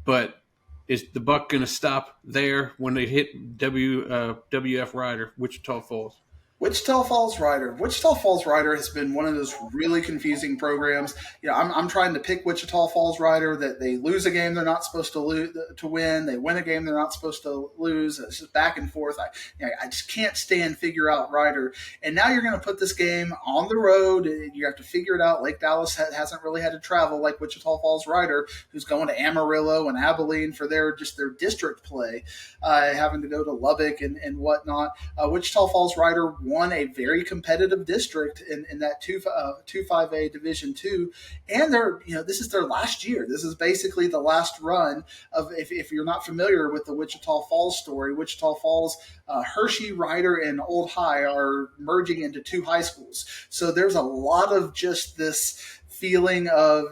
But is the buck going to stop there when they hit WF Ryder, Wichita Falls? Wichita Falls Rider. Wichita Falls Rider has been one of those really confusing programs. I'm trying to pick Wichita Falls Rider that they lose a game they're not supposed to win. They win a game they're not supposed to lose. It's just back and forth. I just can't figure out Rider. And now you're going to put this game on the road. You have to figure it out. Lake Dallas hasn't really had to travel like Wichita Falls Rider, who's going to Amarillo and Abilene for their district play, having to go to Lubbock and whatnot. Wichita Falls Rider won a very competitive district in that 5A Division two, and this is their last year. This is basically the last run of, if you're not familiar with the Wichita Falls story, Wichita Falls, Hershey, Ryder, and Old High are merging into two high schools. So there's a lot of just this feeling of,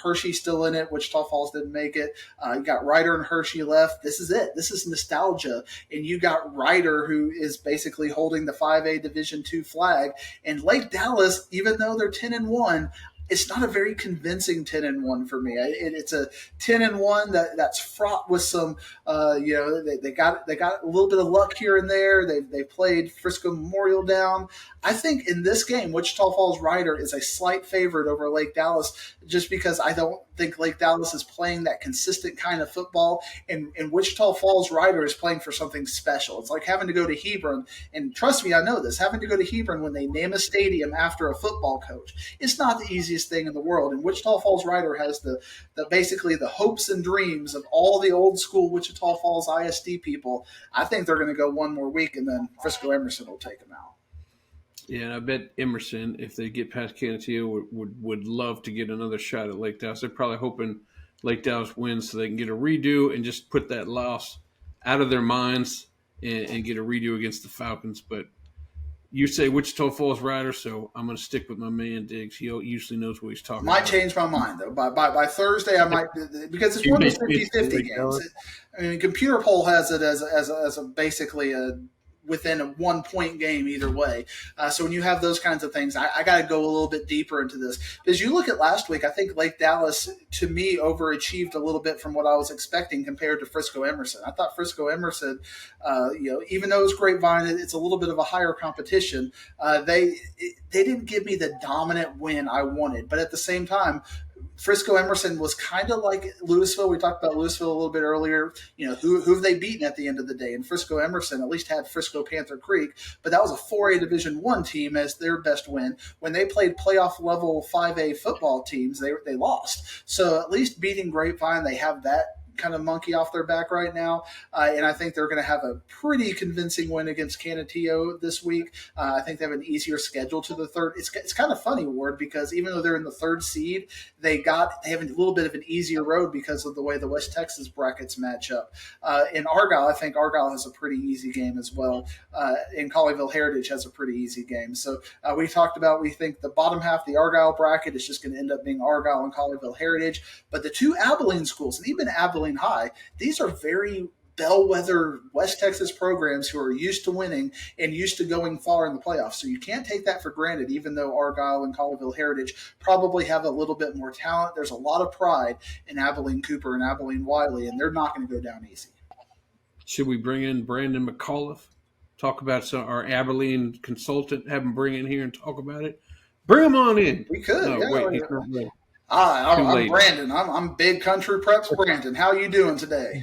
Hershey still in it. Wichita Falls didn't make it. You got Ryder and Hershey left. This is it. This is nostalgia. And you got Ryder, who is basically holding the 5A Division two flag. And Lake Dallas, even though they're 10-1, it's not a very convincing 10-1 for me. It's a 10-1 that's fraught with some, they got a little bit of luck here and there. They played Frisco Memorial down. I think in this game, Wichita Falls Ryder is a slight favorite over Lake Dallas, just because I don't think Lake Dallas is playing that consistent kind of football, and Wichita Falls Ryder is playing for something special. It's like having to go to Hebron, and trust me, I know this, having to go to Hebron when they name a stadium after a football coach. It's not the easiest thing in the world, and Wichita Falls Ryder has the basically the hopes and dreams of all the old school Wichita Falls ISD people. I think they're going to go one more week, and then Frisco Emerson will take them out. Yeah, and I bet Emerson, if they get past Canutillo, would love to get another shot at Lake Dallas. They're probably hoping Lake Dallas wins so they can get a redo and just put that loss out of their minds and get a redo against the Falcons. But you say Wichita Falls Rider, so I'm going to stick with my man Diggs. He usually knows what he's talking about. Might change my mind, though. By Thursday, I might, because it's one of those 50-50 games. I mean, Computer Poll has it as a basically a within a 1 point game either way. So when you have those kinds of things, I got to go a little bit deeper into this. As you look at last week, I think Lake Dallas, to me, overachieved a little bit from what I was expecting compared to Frisco Emerson. I thought Frisco Emerson, even though it's Grapevine, it's a little bit of a higher competition. They didn't give me the dominant win I wanted, but at the same time, Frisco Emerson was kind of like Louisville. We talked about Louisville a little bit earlier. Who have they beaten at the end of the day? And Frisco Emerson at least had Frisco Panther Creek, but that was a 4A Division I team as their best win. When they played playoff level 5A football teams, they lost. So at least beating Grapevine, they have that kind of monkey off their back right now. And I think they're going to have a pretty convincing win against Canutillo this week. I think they have an easier schedule to the third. It's kind of funny, Ward, because even though they're in the third seed, they have a little bit of an easier road because of the way the West Texas brackets match up. In Argyle, I think Argyle has a pretty easy game as well. And Colleyville Heritage has a pretty easy game. So we talked about, we think the bottom half, the Argyle bracket, is just going to end up being Argyle and Colleyville Heritage. But the two Abilene schools, and even Abilene High, these are very bellwether West Texas programs who are used to winning and used to going far in the playoffs. So you can't take that for granted, even though Argyle and Colleyville Heritage probably have a little bit more talent. There's a lot of pride in Abilene Cooper and Abilene Wiley, and they're not going to go down easy. Should we bring in Brandon McAuliffe? Talk about our Abilene consultant, have him bring in here and talk about it? Bring him on in. We could. No, yeah, wait, he's not ready. I'm Brandon. I'm Big Country Preps Brandon. How you doing today?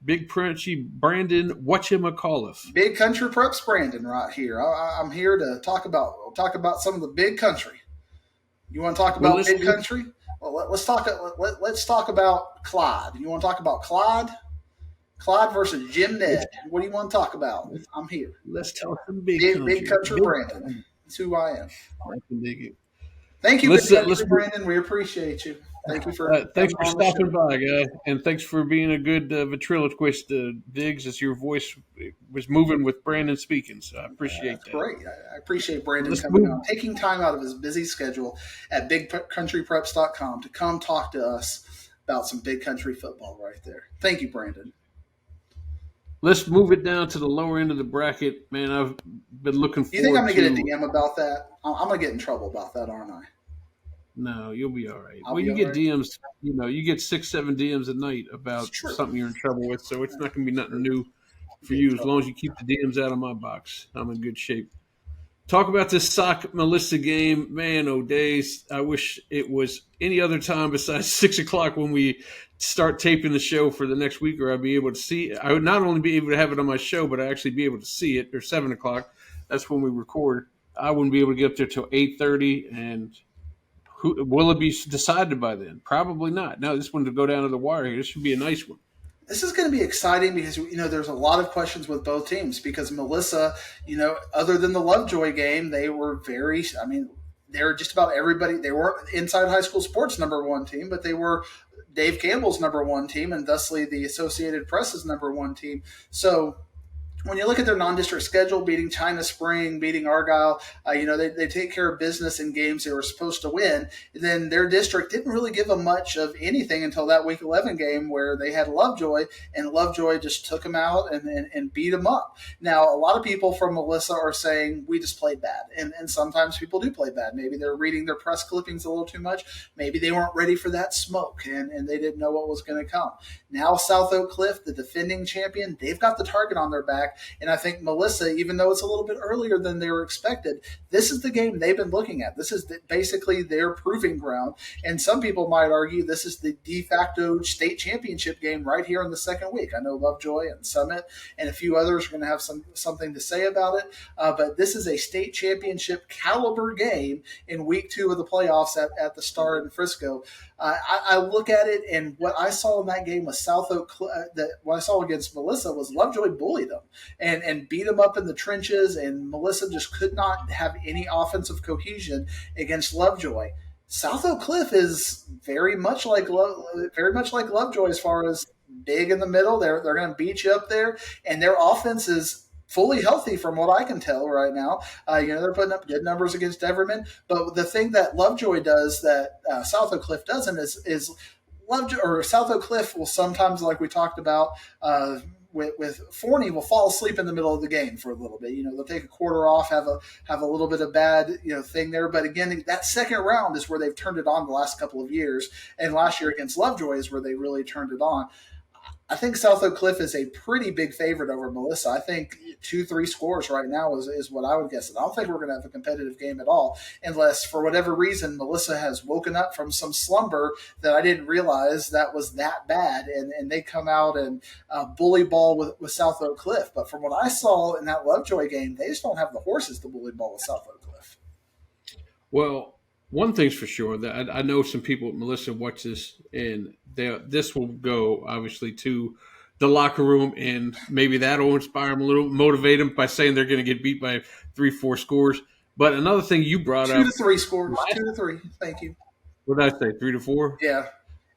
Big Crunchy Brandon whatchamacallit. Big Country Preps Brandon right here. I'm here to talk about some of the big country. You want to talk about big country? Well, let's talk about Clyde. You want to talk about Clyde? Clyde versus Jim Ned. What do you want to talk about? I'm here. Let's talk some big country. Big Country Brandon. That's who I am. I can dig it. Thank you, Brandon. We appreciate you. Thank you for stopping by, guy, and thanks for being a good ventriloquist, Diggs, as your voice was moving with Brandon speaking. So I appreciate that. Great. I appreciate Brandon coming on, taking time out of his busy schedule at BigCountryPreps.com to come talk to us about some big country football right there. Thank you, Brandon. Let's move it down to the lower end of the bracket. Man, I've been looking forward to. You think I'm going to get a DM about that? I'm going to get in trouble about that, aren't I? No, you'll be all right. You get DMs, you get 6-7 DMs a night about something you're in trouble with, so it's not going to be nothing new for you. As long as you keep the DMs out of my box, I'm in good shape. Talk about this Sock Melissa game. Man, oh days. I wish it was any other time besides 6 o'clock when we start taping the show for the next week, or I'd be able to see it. I would not only be able to have it on my show, but I'd actually be able to see it, or 7 o'clock. That's when we record. I wouldn't be able to get up there till 8:30, and will it be decided by then? Probably not. No, this one to go down to the wire here. This should be a nice one. This is going to be exciting because there's a lot of questions with both teams because Melissa, other than the Lovejoy game, they were very. I mean, they were just about everybody. They weren't Inside High School Sports #1 team, but they were Dave Campbell's #1 team, and thusly the Associated Press's #1 team. So when you look at their non-district schedule, beating China Spring, beating Argyle, they take care of business in games they were supposed to win. And then their district didn't really give them much of anything until that Week 11 game where they had Lovejoy, and Lovejoy just took them out and beat them up. Now, a lot of people from Melissa are saying we just played bad, and sometimes people do play bad. Maybe they're reading their press clippings a little too much. Maybe they weren't ready for that smoke, and they didn't know what was going to come. Now, South Oak Cliff, the defending champion, they've got the target on their back. And I think Melissa, even though it's a little bit earlier than they were expected, this is the game they've been looking at. This is basically their proving ground. And some people might argue this is the de facto state championship game right here in the second week. I know Lovejoy and Summit and a few others are going to have something to say about it. But this is a state championship caliber game in week 2 of the playoffs at the Star in Frisco. I look at it, and what I saw in that game with South Oak, what I saw against Melissa was Lovejoy bullied them and beat them up in the trenches, and Melissa just could not have any offensive cohesion against Lovejoy. South Oak Cliff is very much like Lovejoy as far as big in the middle. They're going to beat you up there, and their offense is fully healthy from what I can tell right now. They're putting up good numbers against Everman. But the thing that Lovejoy does that South Oak Cliff doesn't is Lovejoy or South Oak Cliff will sometimes, like we talked about, with Forney, will fall asleep in the middle of the game for a little bit. They'll take a quarter off, have a little bit of bad thing there. But again, that second round is where they've turned it on the last couple of years, and last year against Lovejoy is where they really turned it on. I think South Oak Cliff is a pretty big favorite over Melissa. I think 2-3 scores right now is what I would guess. And I don't think we're going to have a competitive game at all unless, for whatever reason, Melissa has woken up from some slumber that I didn't realize that was that bad, and they come out and bully ball with South Oak Cliff. But from what I saw in that Lovejoy game, they just don't have the horses to bully ball with South Oak Cliff. Well, one thing's for sure that I know some people, Melissa, watch this, and this will go obviously to the locker room, and maybe that'll inspire them a little, motivate them by saying they're going to get beat by 3-4 scores. But another thing you brought up, 2-3 scores, 2-3. Thank you. What did I say? 3-4? Yeah.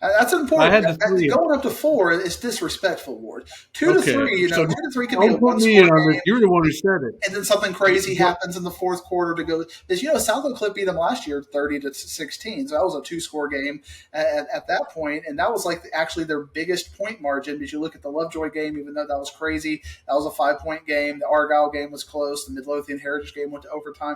That's important. I had the 3. Going up to 4 is disrespectful, Ward. 2-3, so 2-3 can be a don't put one me score in on game. this. You're the one who said it. And then something crazy happens in the fourth quarter to go. Because South Oak Cliff beat them last year 30-16, so that was a 2-score game at that point, and that was actually their biggest point margin. Because you look at the Lovejoy game, even though that was crazy, that was a 5-point game. The Argyle game was close. The Midlothian Heritage game went to overtime.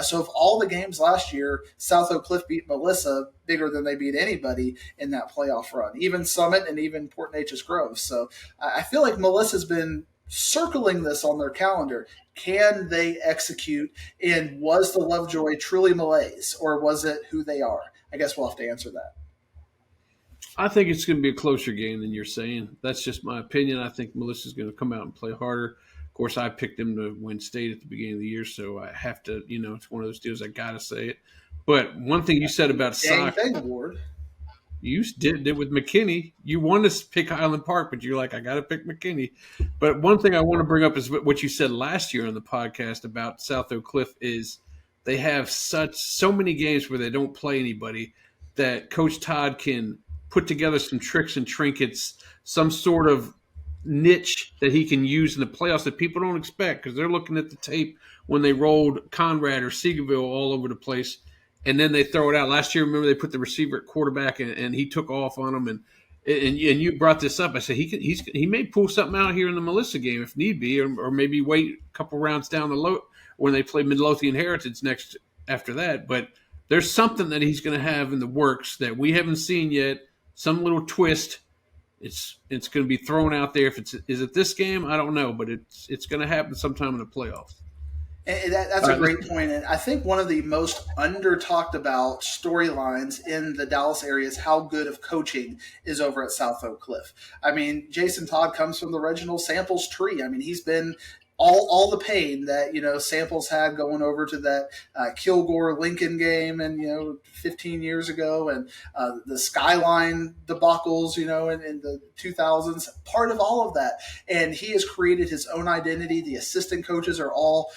So of all the games last year, South Oak Cliff beat Melissa bigger than they beat anybody in that playoff run, even Summit and even Port Neches Grove. So I feel like Melissa's been circling this on their calendar. Can they execute? And was the Lovejoy truly malaise, or was it who they are? I guess we'll have to answer that. I think it's going to be a closer game than you're saying. That's just my opinion. I think Melissa's going to come out and play harder. Of course, I picked them to win state at the beginning of the year, so I have to, it's one of those deals I got to say it. But one thing you said about soccer, you did it with McKinney. You wanted to pick Highland Park, but you're like, I got to pick McKinney. But one thing I want to bring up is what you said last year on the podcast about South Oak Cliff is they have so many games where they don't play anybody that Coach Todd can put together some tricks and trinkets, some sort of niche that he can use in the playoffs that people don't expect because they're looking at the tape when they rolled Conrad or Seagoville all over the place. And then they throw it out. Last year, remember, they put the receiver at quarterback, and he took off on them. And you brought this up. I said he may pull something out here in the Melissa game if need be, or maybe wait a couple rounds down the low when they play Midlothian Heritage next after that. But there's something that he's going to have in the works that we haven't seen yet. Some little twist. It's going to be thrown out there. Is it this game? I don't know, but it's going to happen sometime in the playoffs. And that's a great point. And I think one of the most under-talked about storylines in the Dallas area is how good of coaching is over at South Oak Cliff. I mean, Jason Todd comes from the Reginald Samples tree. I mean, he's been all the pain that Samples had going over to that Kilgore Lincoln game, and 15 years ago, and the Skyline debacles, in the 2000s, part of all of that. And he has created his own identity. The assistant coaches are all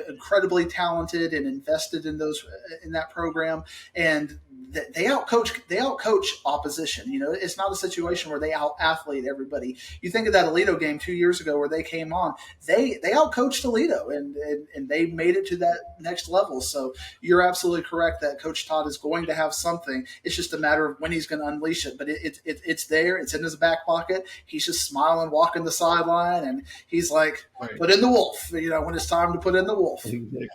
incredibly talented and invested in that program, and they outcoach opposition. It's not a situation where they out athlete everybody. You think of that Alito game 2 years ago where they came on, they outcoached Alito, and they made it to that next level. So you're absolutely correct that Coach Todd is going to have something. It's just a matter of when he's going to unleash it. But it's there. It's in his back pocket. He's just smiling, walking the sideline, and he's like, right, put in the wolf. When it's time to put in the wolf. Exactly.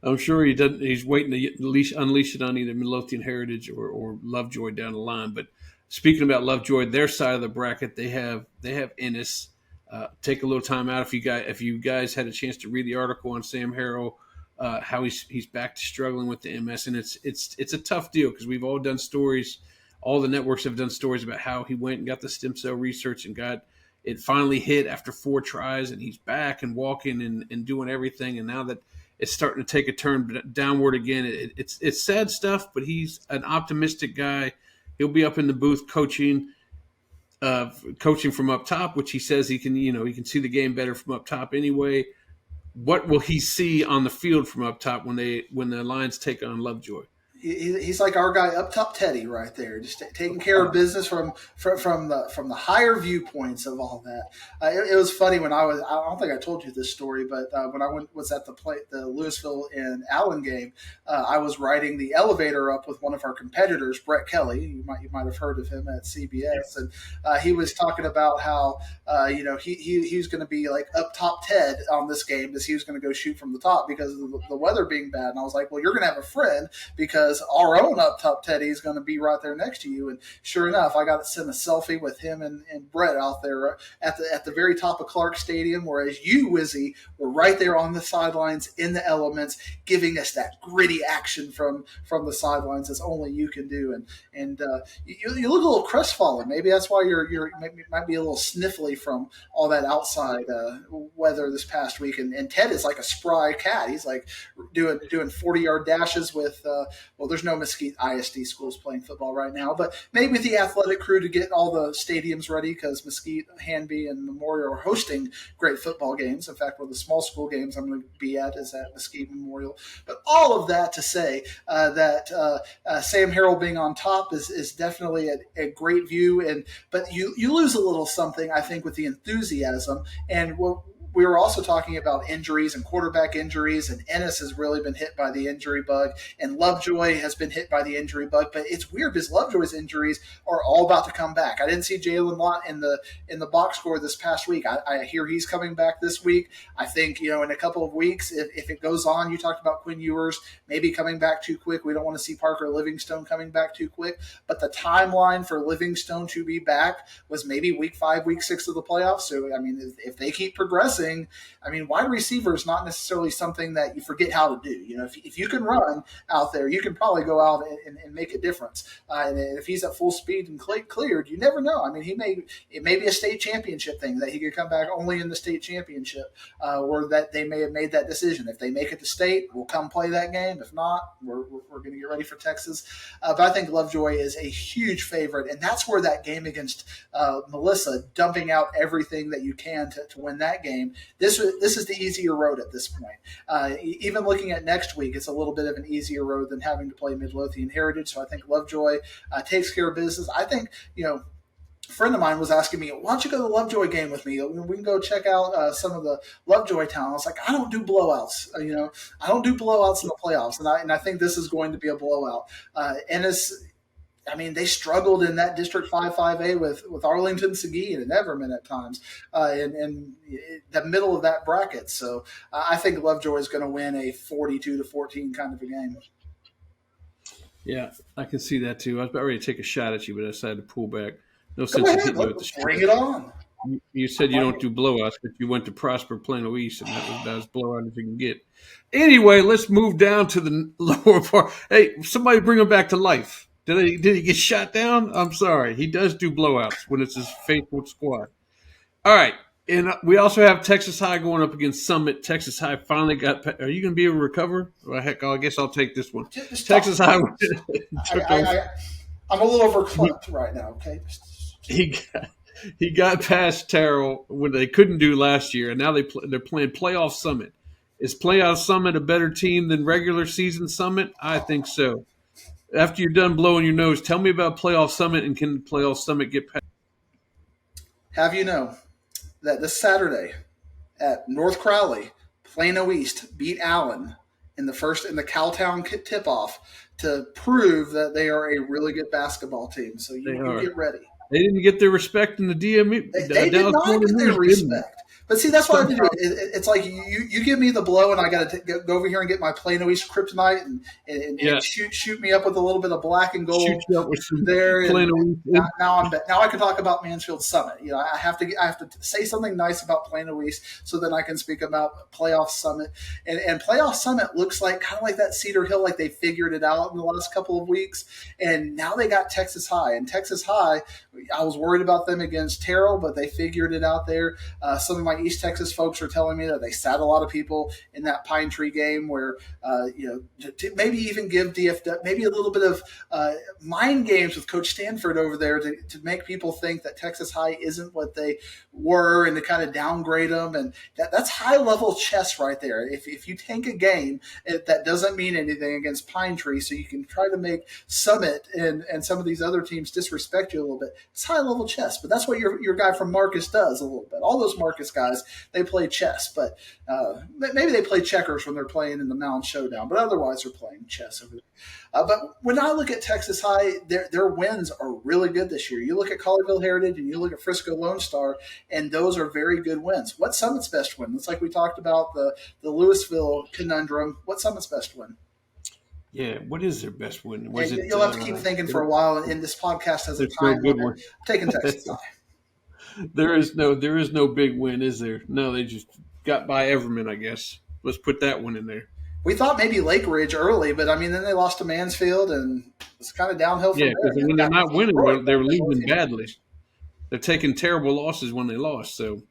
I'm sure he doesn't. He's waiting to unleash it on either Midlothian Heritage or Lovejoy down the line. But speaking about Lovejoy, their side of the bracket, they have Ennis. Take a little time out if you guys had a chance to read the article on Sam Harrell, how he's back to struggling with the MS, and it's a tough deal because we've all done stories. All the networks have done stories about how he went and got the stem cell research and got it finally hit after 4 tries, and he's back and walking and doing everything. And now that it's starting to take a turn downward again, it's sad stuff. But he's an optimistic guy. He'll be up in the booth coaching from up top, which he says he can see the game better from up top anyway. What will he see on the field from up top when the Lions take on Lovejoy? He's like our guy up top, Teddy, right there, just taking care of business from the higher viewpoints of all that. It was funny when I don't think I told you this story, but when I was at the Louisville and Allen game, I was riding the elevator up with one of our competitors, Brett Kelly. You might have heard of him at CBS, and he was talking about how he was going to be like up top Ted on this game because he was going to go shoot from the top because of the weather being bad. And I was like, well, you're going to have a friend because our own up top Teddy is going to be right there next to you. And sure enough, I got to send a selfie with him and Brett out there at the very top of Clark Stadium, whereas you, Wizzy, were right there on the sidelines in the elements, giving us that gritty action from the sidelines as only you can do. And you look a little crestfallen. Maybe that's why you might be a little sniffly from all that outside weather this past week. And Ted is like a spry cat. He's like doing 40-yard dashes with well, there's no Mesquite ISD schools playing football right now, but maybe the athletic crew to get all the stadiums ready because Mesquite, Hanby, and Memorial are hosting great football games. In fact, one of the small school games I'm going to be at is at Mesquite Memorial. But all of that to say that Sam Harrell being on top is definitely a great view, but you lose a little something, I think, with the enthusiasm. And we were also talking about injuries and quarterback injuries, and Ennis has really been hit by the injury bug, and Lovejoy has been hit by the injury bug. But it's weird because Lovejoy's injuries are all about to come back. I didn't see Jalen Lott in the box score this past week. I hear he's coming back this week. I think in a couple of weeks, if it goes on, you talked about Quinn Ewers maybe coming back too quick. We don't want to see Parker Livingstone coming back too quick. But the timeline for Livingstone to be back was maybe week 5, week 6 of the playoffs. So I mean, if they keep progressing. I mean, wide receiver is not necessarily something that you forget how to do. If you can run out there, you can probably go out and make a difference. And if he's at full speed and cleared, you never know. I mean, it may be a state championship thing that he could come back only in the state championship, or that they may have made that decision. If they make it to state, we'll come play that game. If not, we're going to get ready for Texas. But I think Lovejoy is a huge favorite, and that's where that game against Melissa, dumping out everything that you can to win that game. This is the easier road at this point. Even looking at next week, it's a little bit of an easier road than having to play Midlothian Heritage. So I think Lovejoy takes care of business. I think, a friend of mine was asking me, why don't you go to the Lovejoy game with me? We can go check out some of the Lovejoy talent. I was like, I don't do blowouts. I don't do blowouts in the playoffs. And I think this is going to be a blowout. Ennis, I mean, they struggled in that District 5-5A with Arlington, Seguin, and Everman at times in the middle of that bracket. So I think Lovejoy is going to win a 42-14 kind of a game. Yeah, I can see that too. I was about ready to take a shot at you, but I decided to pull back. No sense in hitting you with the shot. Bring it on. You said you don't do blowouts, but you went to Prosper Plano East, and that was about as blowout as you can get. Anyway, let's move down to the lower part. Hey, somebody bring him back to life. Did he get shot down? I'm sorry. He does do blowouts when it's his faithful squad. All right. And we also have Texas High going up against Summit. Texas High finally got. Are you going to be able to recover? Well, heck, I guess I'll take this one. Just Texas talk. High I, took I, over. I, I'm a little verklempt right now. Okay. He he got past Terrell when they couldn't do last year, and now they're playing Playoff Summit. Is Playoff Summit a better team than regular season Summit? I think so. After you're done blowing your nose, tell me about Playoff Summit, and can Playoff Summit get past? Have you know that this Saturday at North Crowley, Plano East beat Allen in the Cowtown tip-off to prove that they are a really good basketball team. So They you are. get ready. They didn't get their respect in the DME. They did Dallas not Morning get their News, didn't respect. But see, that's what I have to do. Somehow It's like you give me the blow, and I got to go over here and get my Plano East kryptonite and shoot me up with a little bit of black and shoot gold you up with some there. And Plano. now I can talk about Mansfield Summit. You know, I have to say something nice about Plano East, so then I can speak about Playoff Summit. And Playoff Summit looks like kind of like that Cedar Hill, like they figured it out in the last couple of weeks. And now they got Texas High, and Texas High, I was worried about them against Terrell, but they figured it out there. Some of my East Texas folks are telling me that they sat a lot of people in that Pine Tree game where, to maybe even give DFW maybe a little bit of mind games with Coach Stanford over there to make people think that Texas High isn't what they were and to kind of downgrade them. And that's high-level chess right there. If you tank a game, that doesn't mean anything against Pine Tree, so you can try to make Summit and some of these other teams disrespect you a little bit. It's high-level chess, but that's what your guy from Marcus does a little bit. All those Marcus guys, they play chess, but maybe they play checkers when they're playing in the Mound Showdown, but otherwise they're playing chess over there. But when I look at Texas High, their wins are really good this year. You look at Colleyville Heritage and you look at Frisco Lone Star, and those are very good wins. What's Summit's best win? It's like we talked about the Louisville conundrum. What's Summit's best win? Yeah, what is their best win? You'll have to keep thinking for a while, and this podcast has a time no good limit. one. I'm taking Texas High. There is no big win, is there? No, they just got by Everman, I guess. Let's put that one in there. We thought maybe Lake Ridge early, but I mean, then they lost to Mansfield, and it's kind of downhill from Yeah, there. because when they're not winning, they're losing badly. They're taking terrible losses when they lost, so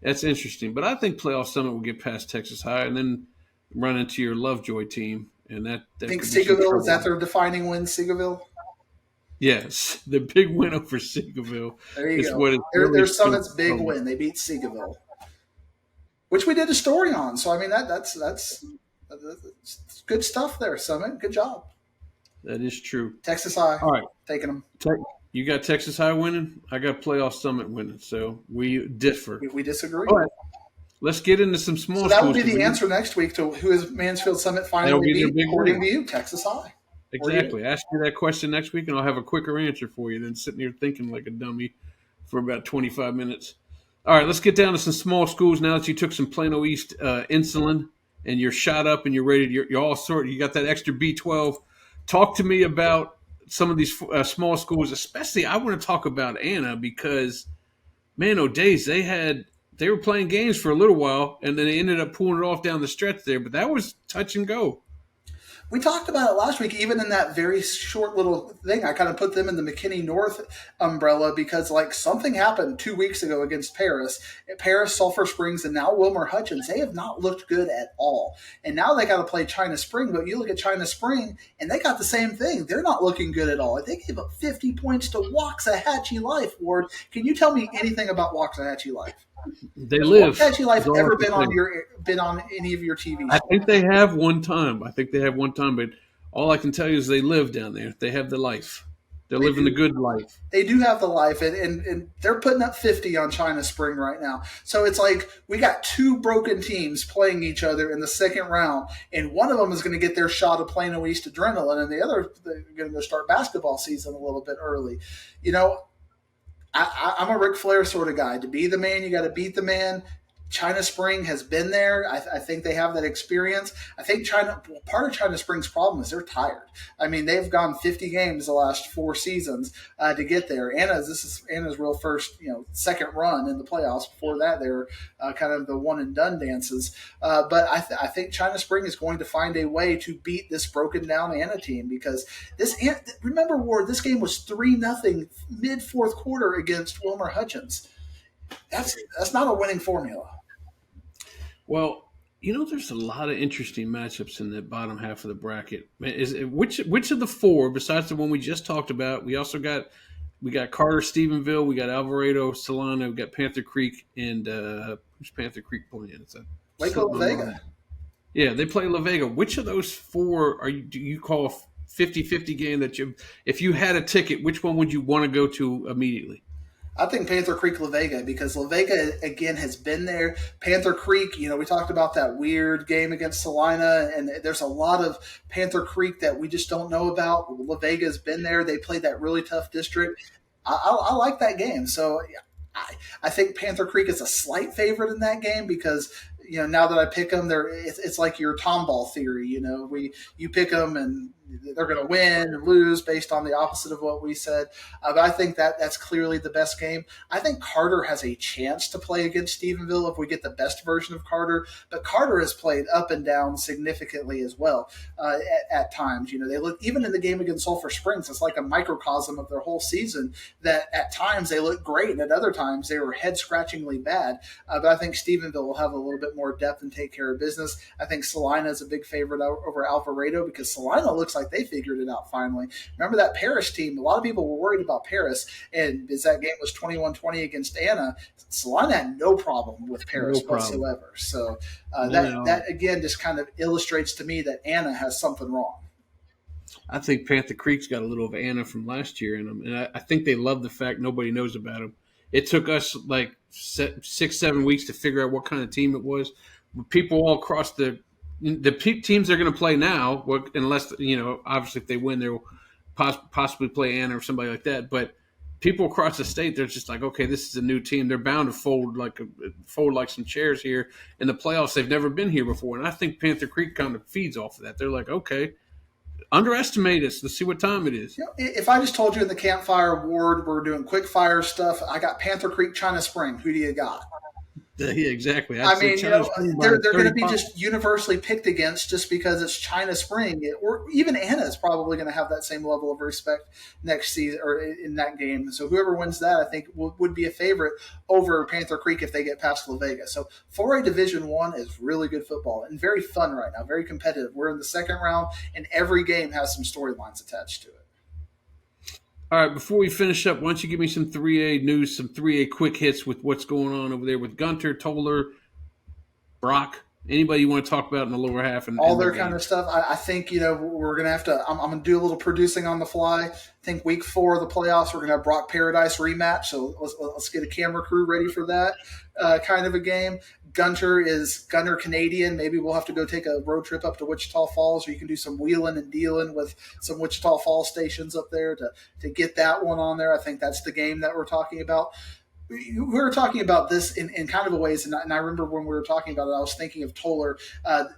that's interesting. But I think Playoff Summit will get past Texas High and then run into your Lovejoy team, and that I think Seagoville, is that their defining win, Seagoville? Yes, the big win over Seagoville. There you go. There's Summit's big win. They beat Seagoville, which we did a story on. So I mean that's good stuff there, Summit. Good job. That is true. Texas High. All right, taking them. You got Texas High winning. I got Playoff Summit winning. So we differ. We disagree. All right. Let's get into some small. So that will be the answer next week to who is Mansfield Summit finally beat, according to you, Texas High. Exactly. Ask me that question next week, and I'll have a quicker answer for you than sitting here thinking like a dummy for about 25 minutes. All right, let's get down to some small schools now that you took some Plano East insulin and you're shot up and you're ready. You're all sorted. You got that extra B12. Talk to me about some of these small schools, especially I want to talk about Anna because, man, oh days, they were playing games for a little while, and then they ended up pulling it off down the stretch there. But that was touch and go. We talked about it last week, even in that very short little thing. I kind of put them in the McKinney North umbrella because, like, something happened 2 weeks ago against Paris. Paris, Sulphur Springs, and now Wilmer Hutchins. They have not looked good at all. And now they got to play China Spring. But you look at China Spring, and they got the same thing. They're not looking good at all. They gave up 50 points to Waxahachie Life, Ward. Can you tell me anything about Waxahachie Life? They live. Waxahachie Life ever been on any of your TV shows? I think they have one time. But all I can tell you is they live down there. They have the life. They're living the good life. They do have the life, and they're putting up 50 on China Spring right now. So it's like we got two broken teams playing each other in the second round, and one of them is going to get their shot of Plano East adrenaline, and the other they're going to go start basketball season a little bit early. You know, I'm a Ric Flair sort of guy. To be the man, you got to beat the man. China Spring has been there. I think they have that experience. I think part of China Spring's problem is they're tired. I mean, they've gone 50 games the last 4 seasons to get there. This is Anna's real first, second run in the playoffs. Before that, they were kind of the one and done dances. But I think China Spring is going to find a way to beat this broken down Anna team because remember, Ward, this game was 3-0 mid fourth quarter against Wilmer Hutchins. That's not a winning formula. Well, there's a lot of interesting matchups in the bottom half of the bracket. Which of the four, besides the one we just talked about, we got Carter Stephenville, we got Alvarado Solana, we got Panther Creek, and who's Panther Creek playing? Is that Waco slipping La my Vega. mind? Yeah, they play La Vega. Which of those four do you call a 50-50 game that if you had a ticket, which one would you want to go to immediately? I think Panther Creek La Vega, because La Vega again has been there. Panther Creek, we talked about that weird game against Salina, and there's a lot of Panther Creek that we just don't know about. La Vega's been there. They played that really tough district. I like that game. So I think Panther Creek is a slight favorite in that game because now that I pick them, it's like your tomball theory. You pick them and they're going to win and lose based on the opposite of what we said. But I think that's clearly the best game. I think Carter has a chance to play against Stephenville if we get the best version of Carter. But Carter has played up and down significantly as well at times. They look, even in the game against Sulphur Springs, it's like a microcosm of their whole season that at times they look great and at other times they were head-scratchingly bad. But I think Stephenville will have a little bit more depth and take care of business. I think Salina is a big favorite over Alvarado because Salina looks like they figured it out finally. Remember that Paris team? A lot of people were worried about Paris, and as that game was 21-20 against Anna, Salina had no problem with Paris whatsoever. So that again just kind of illustrates to me that Anna has something wrong. I think Panther Creek's got a little of Anna from last year in them, and I think they love the fact nobody knows about them. It took us like 6-7 weeks to figure out what kind of team it was. People all across the teams they're going to play now, unless obviously if they win, they'll possibly play Anna or somebody like that. But people across the state, they're just like, okay, this is a new team. They're bound to fold like some chairs here in the playoffs. They've never been here before, and I think Panther Creek kind of feeds off of that. They're like, okay, underestimate us. Let's see what time it is. If I just told you in the Campfire Award we're doing quick fire stuff, I got Panther Creek, China Spring. Who do you got? Yeah, exactly. They're going to be just universally picked against just because it's China Spring, or even Anna is probably going to have that same level of respect next season or in that game. So whoever wins that, I think, would be a favorite over Panther Creek if they get past La Vega. So 4A Division I is really good football and very fun right now, very competitive. We're in the second round, and every game has some storylines attached to it. All right, before we finish up, why don't you give me some 3A news, some 3A quick hits with what's going on over there with Gunter, Toller, Brock, anybody you want to talk about in the lower half? And all their kind of stuff. I think, we're going to have to – I'm going to do a little producing on the fly. I think week 4 of the playoffs, we're going to have Brock Paradise rematch, so let's get a camera crew ready for that kind of a game. Gunter is Gunter Canadian. Maybe we'll have to go take a road trip up to Wichita Falls, or you can do some wheeling and dealing with some Wichita Falls stations up there to get that one on there. I think that's the game that we're talking about. We were talking about this in kind of a ways, and I remember when we were talking about it, I was thinking of Toller,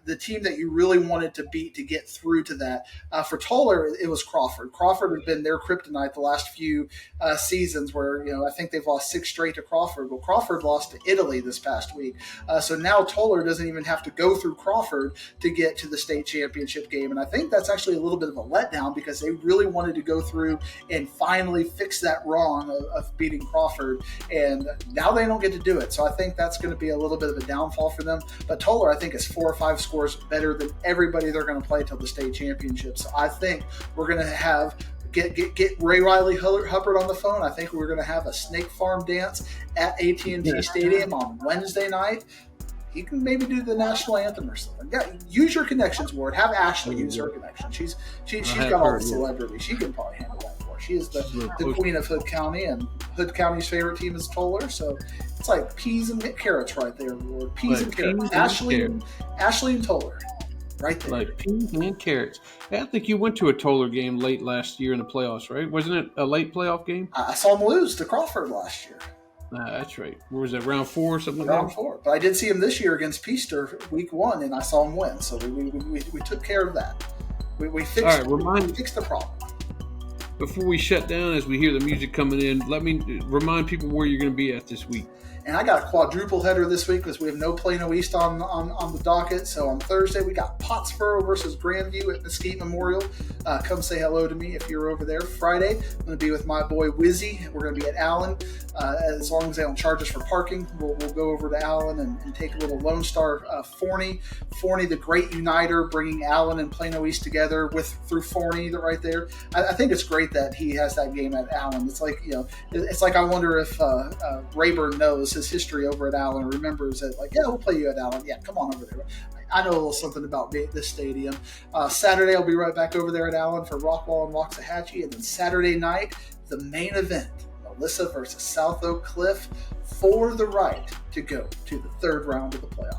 the team that you really wanted to beat to get through to that. For Toller, it was Crawford. Crawford has been their kryptonite the last few seasons where, I think they've lost 6 straight to Crawford. Well, Crawford lost to Italy this past week. So now Toller doesn't even have to go through Crawford to get to the state championship game. And I think that's actually a little bit of a letdown because they really wanted to go through and finally fix that wrong of beating Crawford. And now they don't get to do it. So I think that's going to be a little bit of a downfall for them. But Toller, I think, is 4 or 5 scores better than everybody they're going to play till the state championship. So I think we're going to have get Ray Riley Hubbard on the phone. I think we're going to have a snake farm dance at AT&T Stadium on Wednesday night. He can maybe do the national anthem or something. Yeah, use your connections, Ward. Have Ashley use her connection. She's got all the celebrity. She can probably handle that. She is the queen of Hood County, and Hood County's favorite team is Toller. So it's like peas and carrots right there, Lord. Peas and carrots. Ashley and Toller, right there. Like peas and carrots. Hey, I think you went to a Toller game late last year in the playoffs, right? Wasn't it a late playoff game? I saw him lose to Crawford last year. That's right. Where was that, round 4 or something like that? Round 4. But I did see him this year against Peaster week 1, and I saw him win. So we took care of that. We fixed the problem. Before we shut down, as we hear the music coming in, let me remind people where you're going to be at this week. And I got a quadruple header this week because we have no Plano East on the docket. So on Thursday, we got Pottsboro versus Grandview at Mesquite Memorial. Come say hello to me if you're over there. Friday, I'm going to be with my boy Wizzy. We're going to be at Allen. As long as they don't charge us for parking, we'll go over to Allen and take a little Lone Star Forney. Forney, the great uniter, bringing Allen and Plano East together through Forney right there. I think it's great that he has that game at Allen. It's like, it's like I wonder if Rayburn knows his history over at Allen, remembers it. Like, yeah, we'll play you at Allen. Yeah, come on over there. I know a little something about this stadium. Saturday, I'll be right back over there at Allen for Rockwall and Waxahachie. And then Saturday night, the main event, Melissa versus South Oak Cliff, for the right to go to the third round of the playoffs.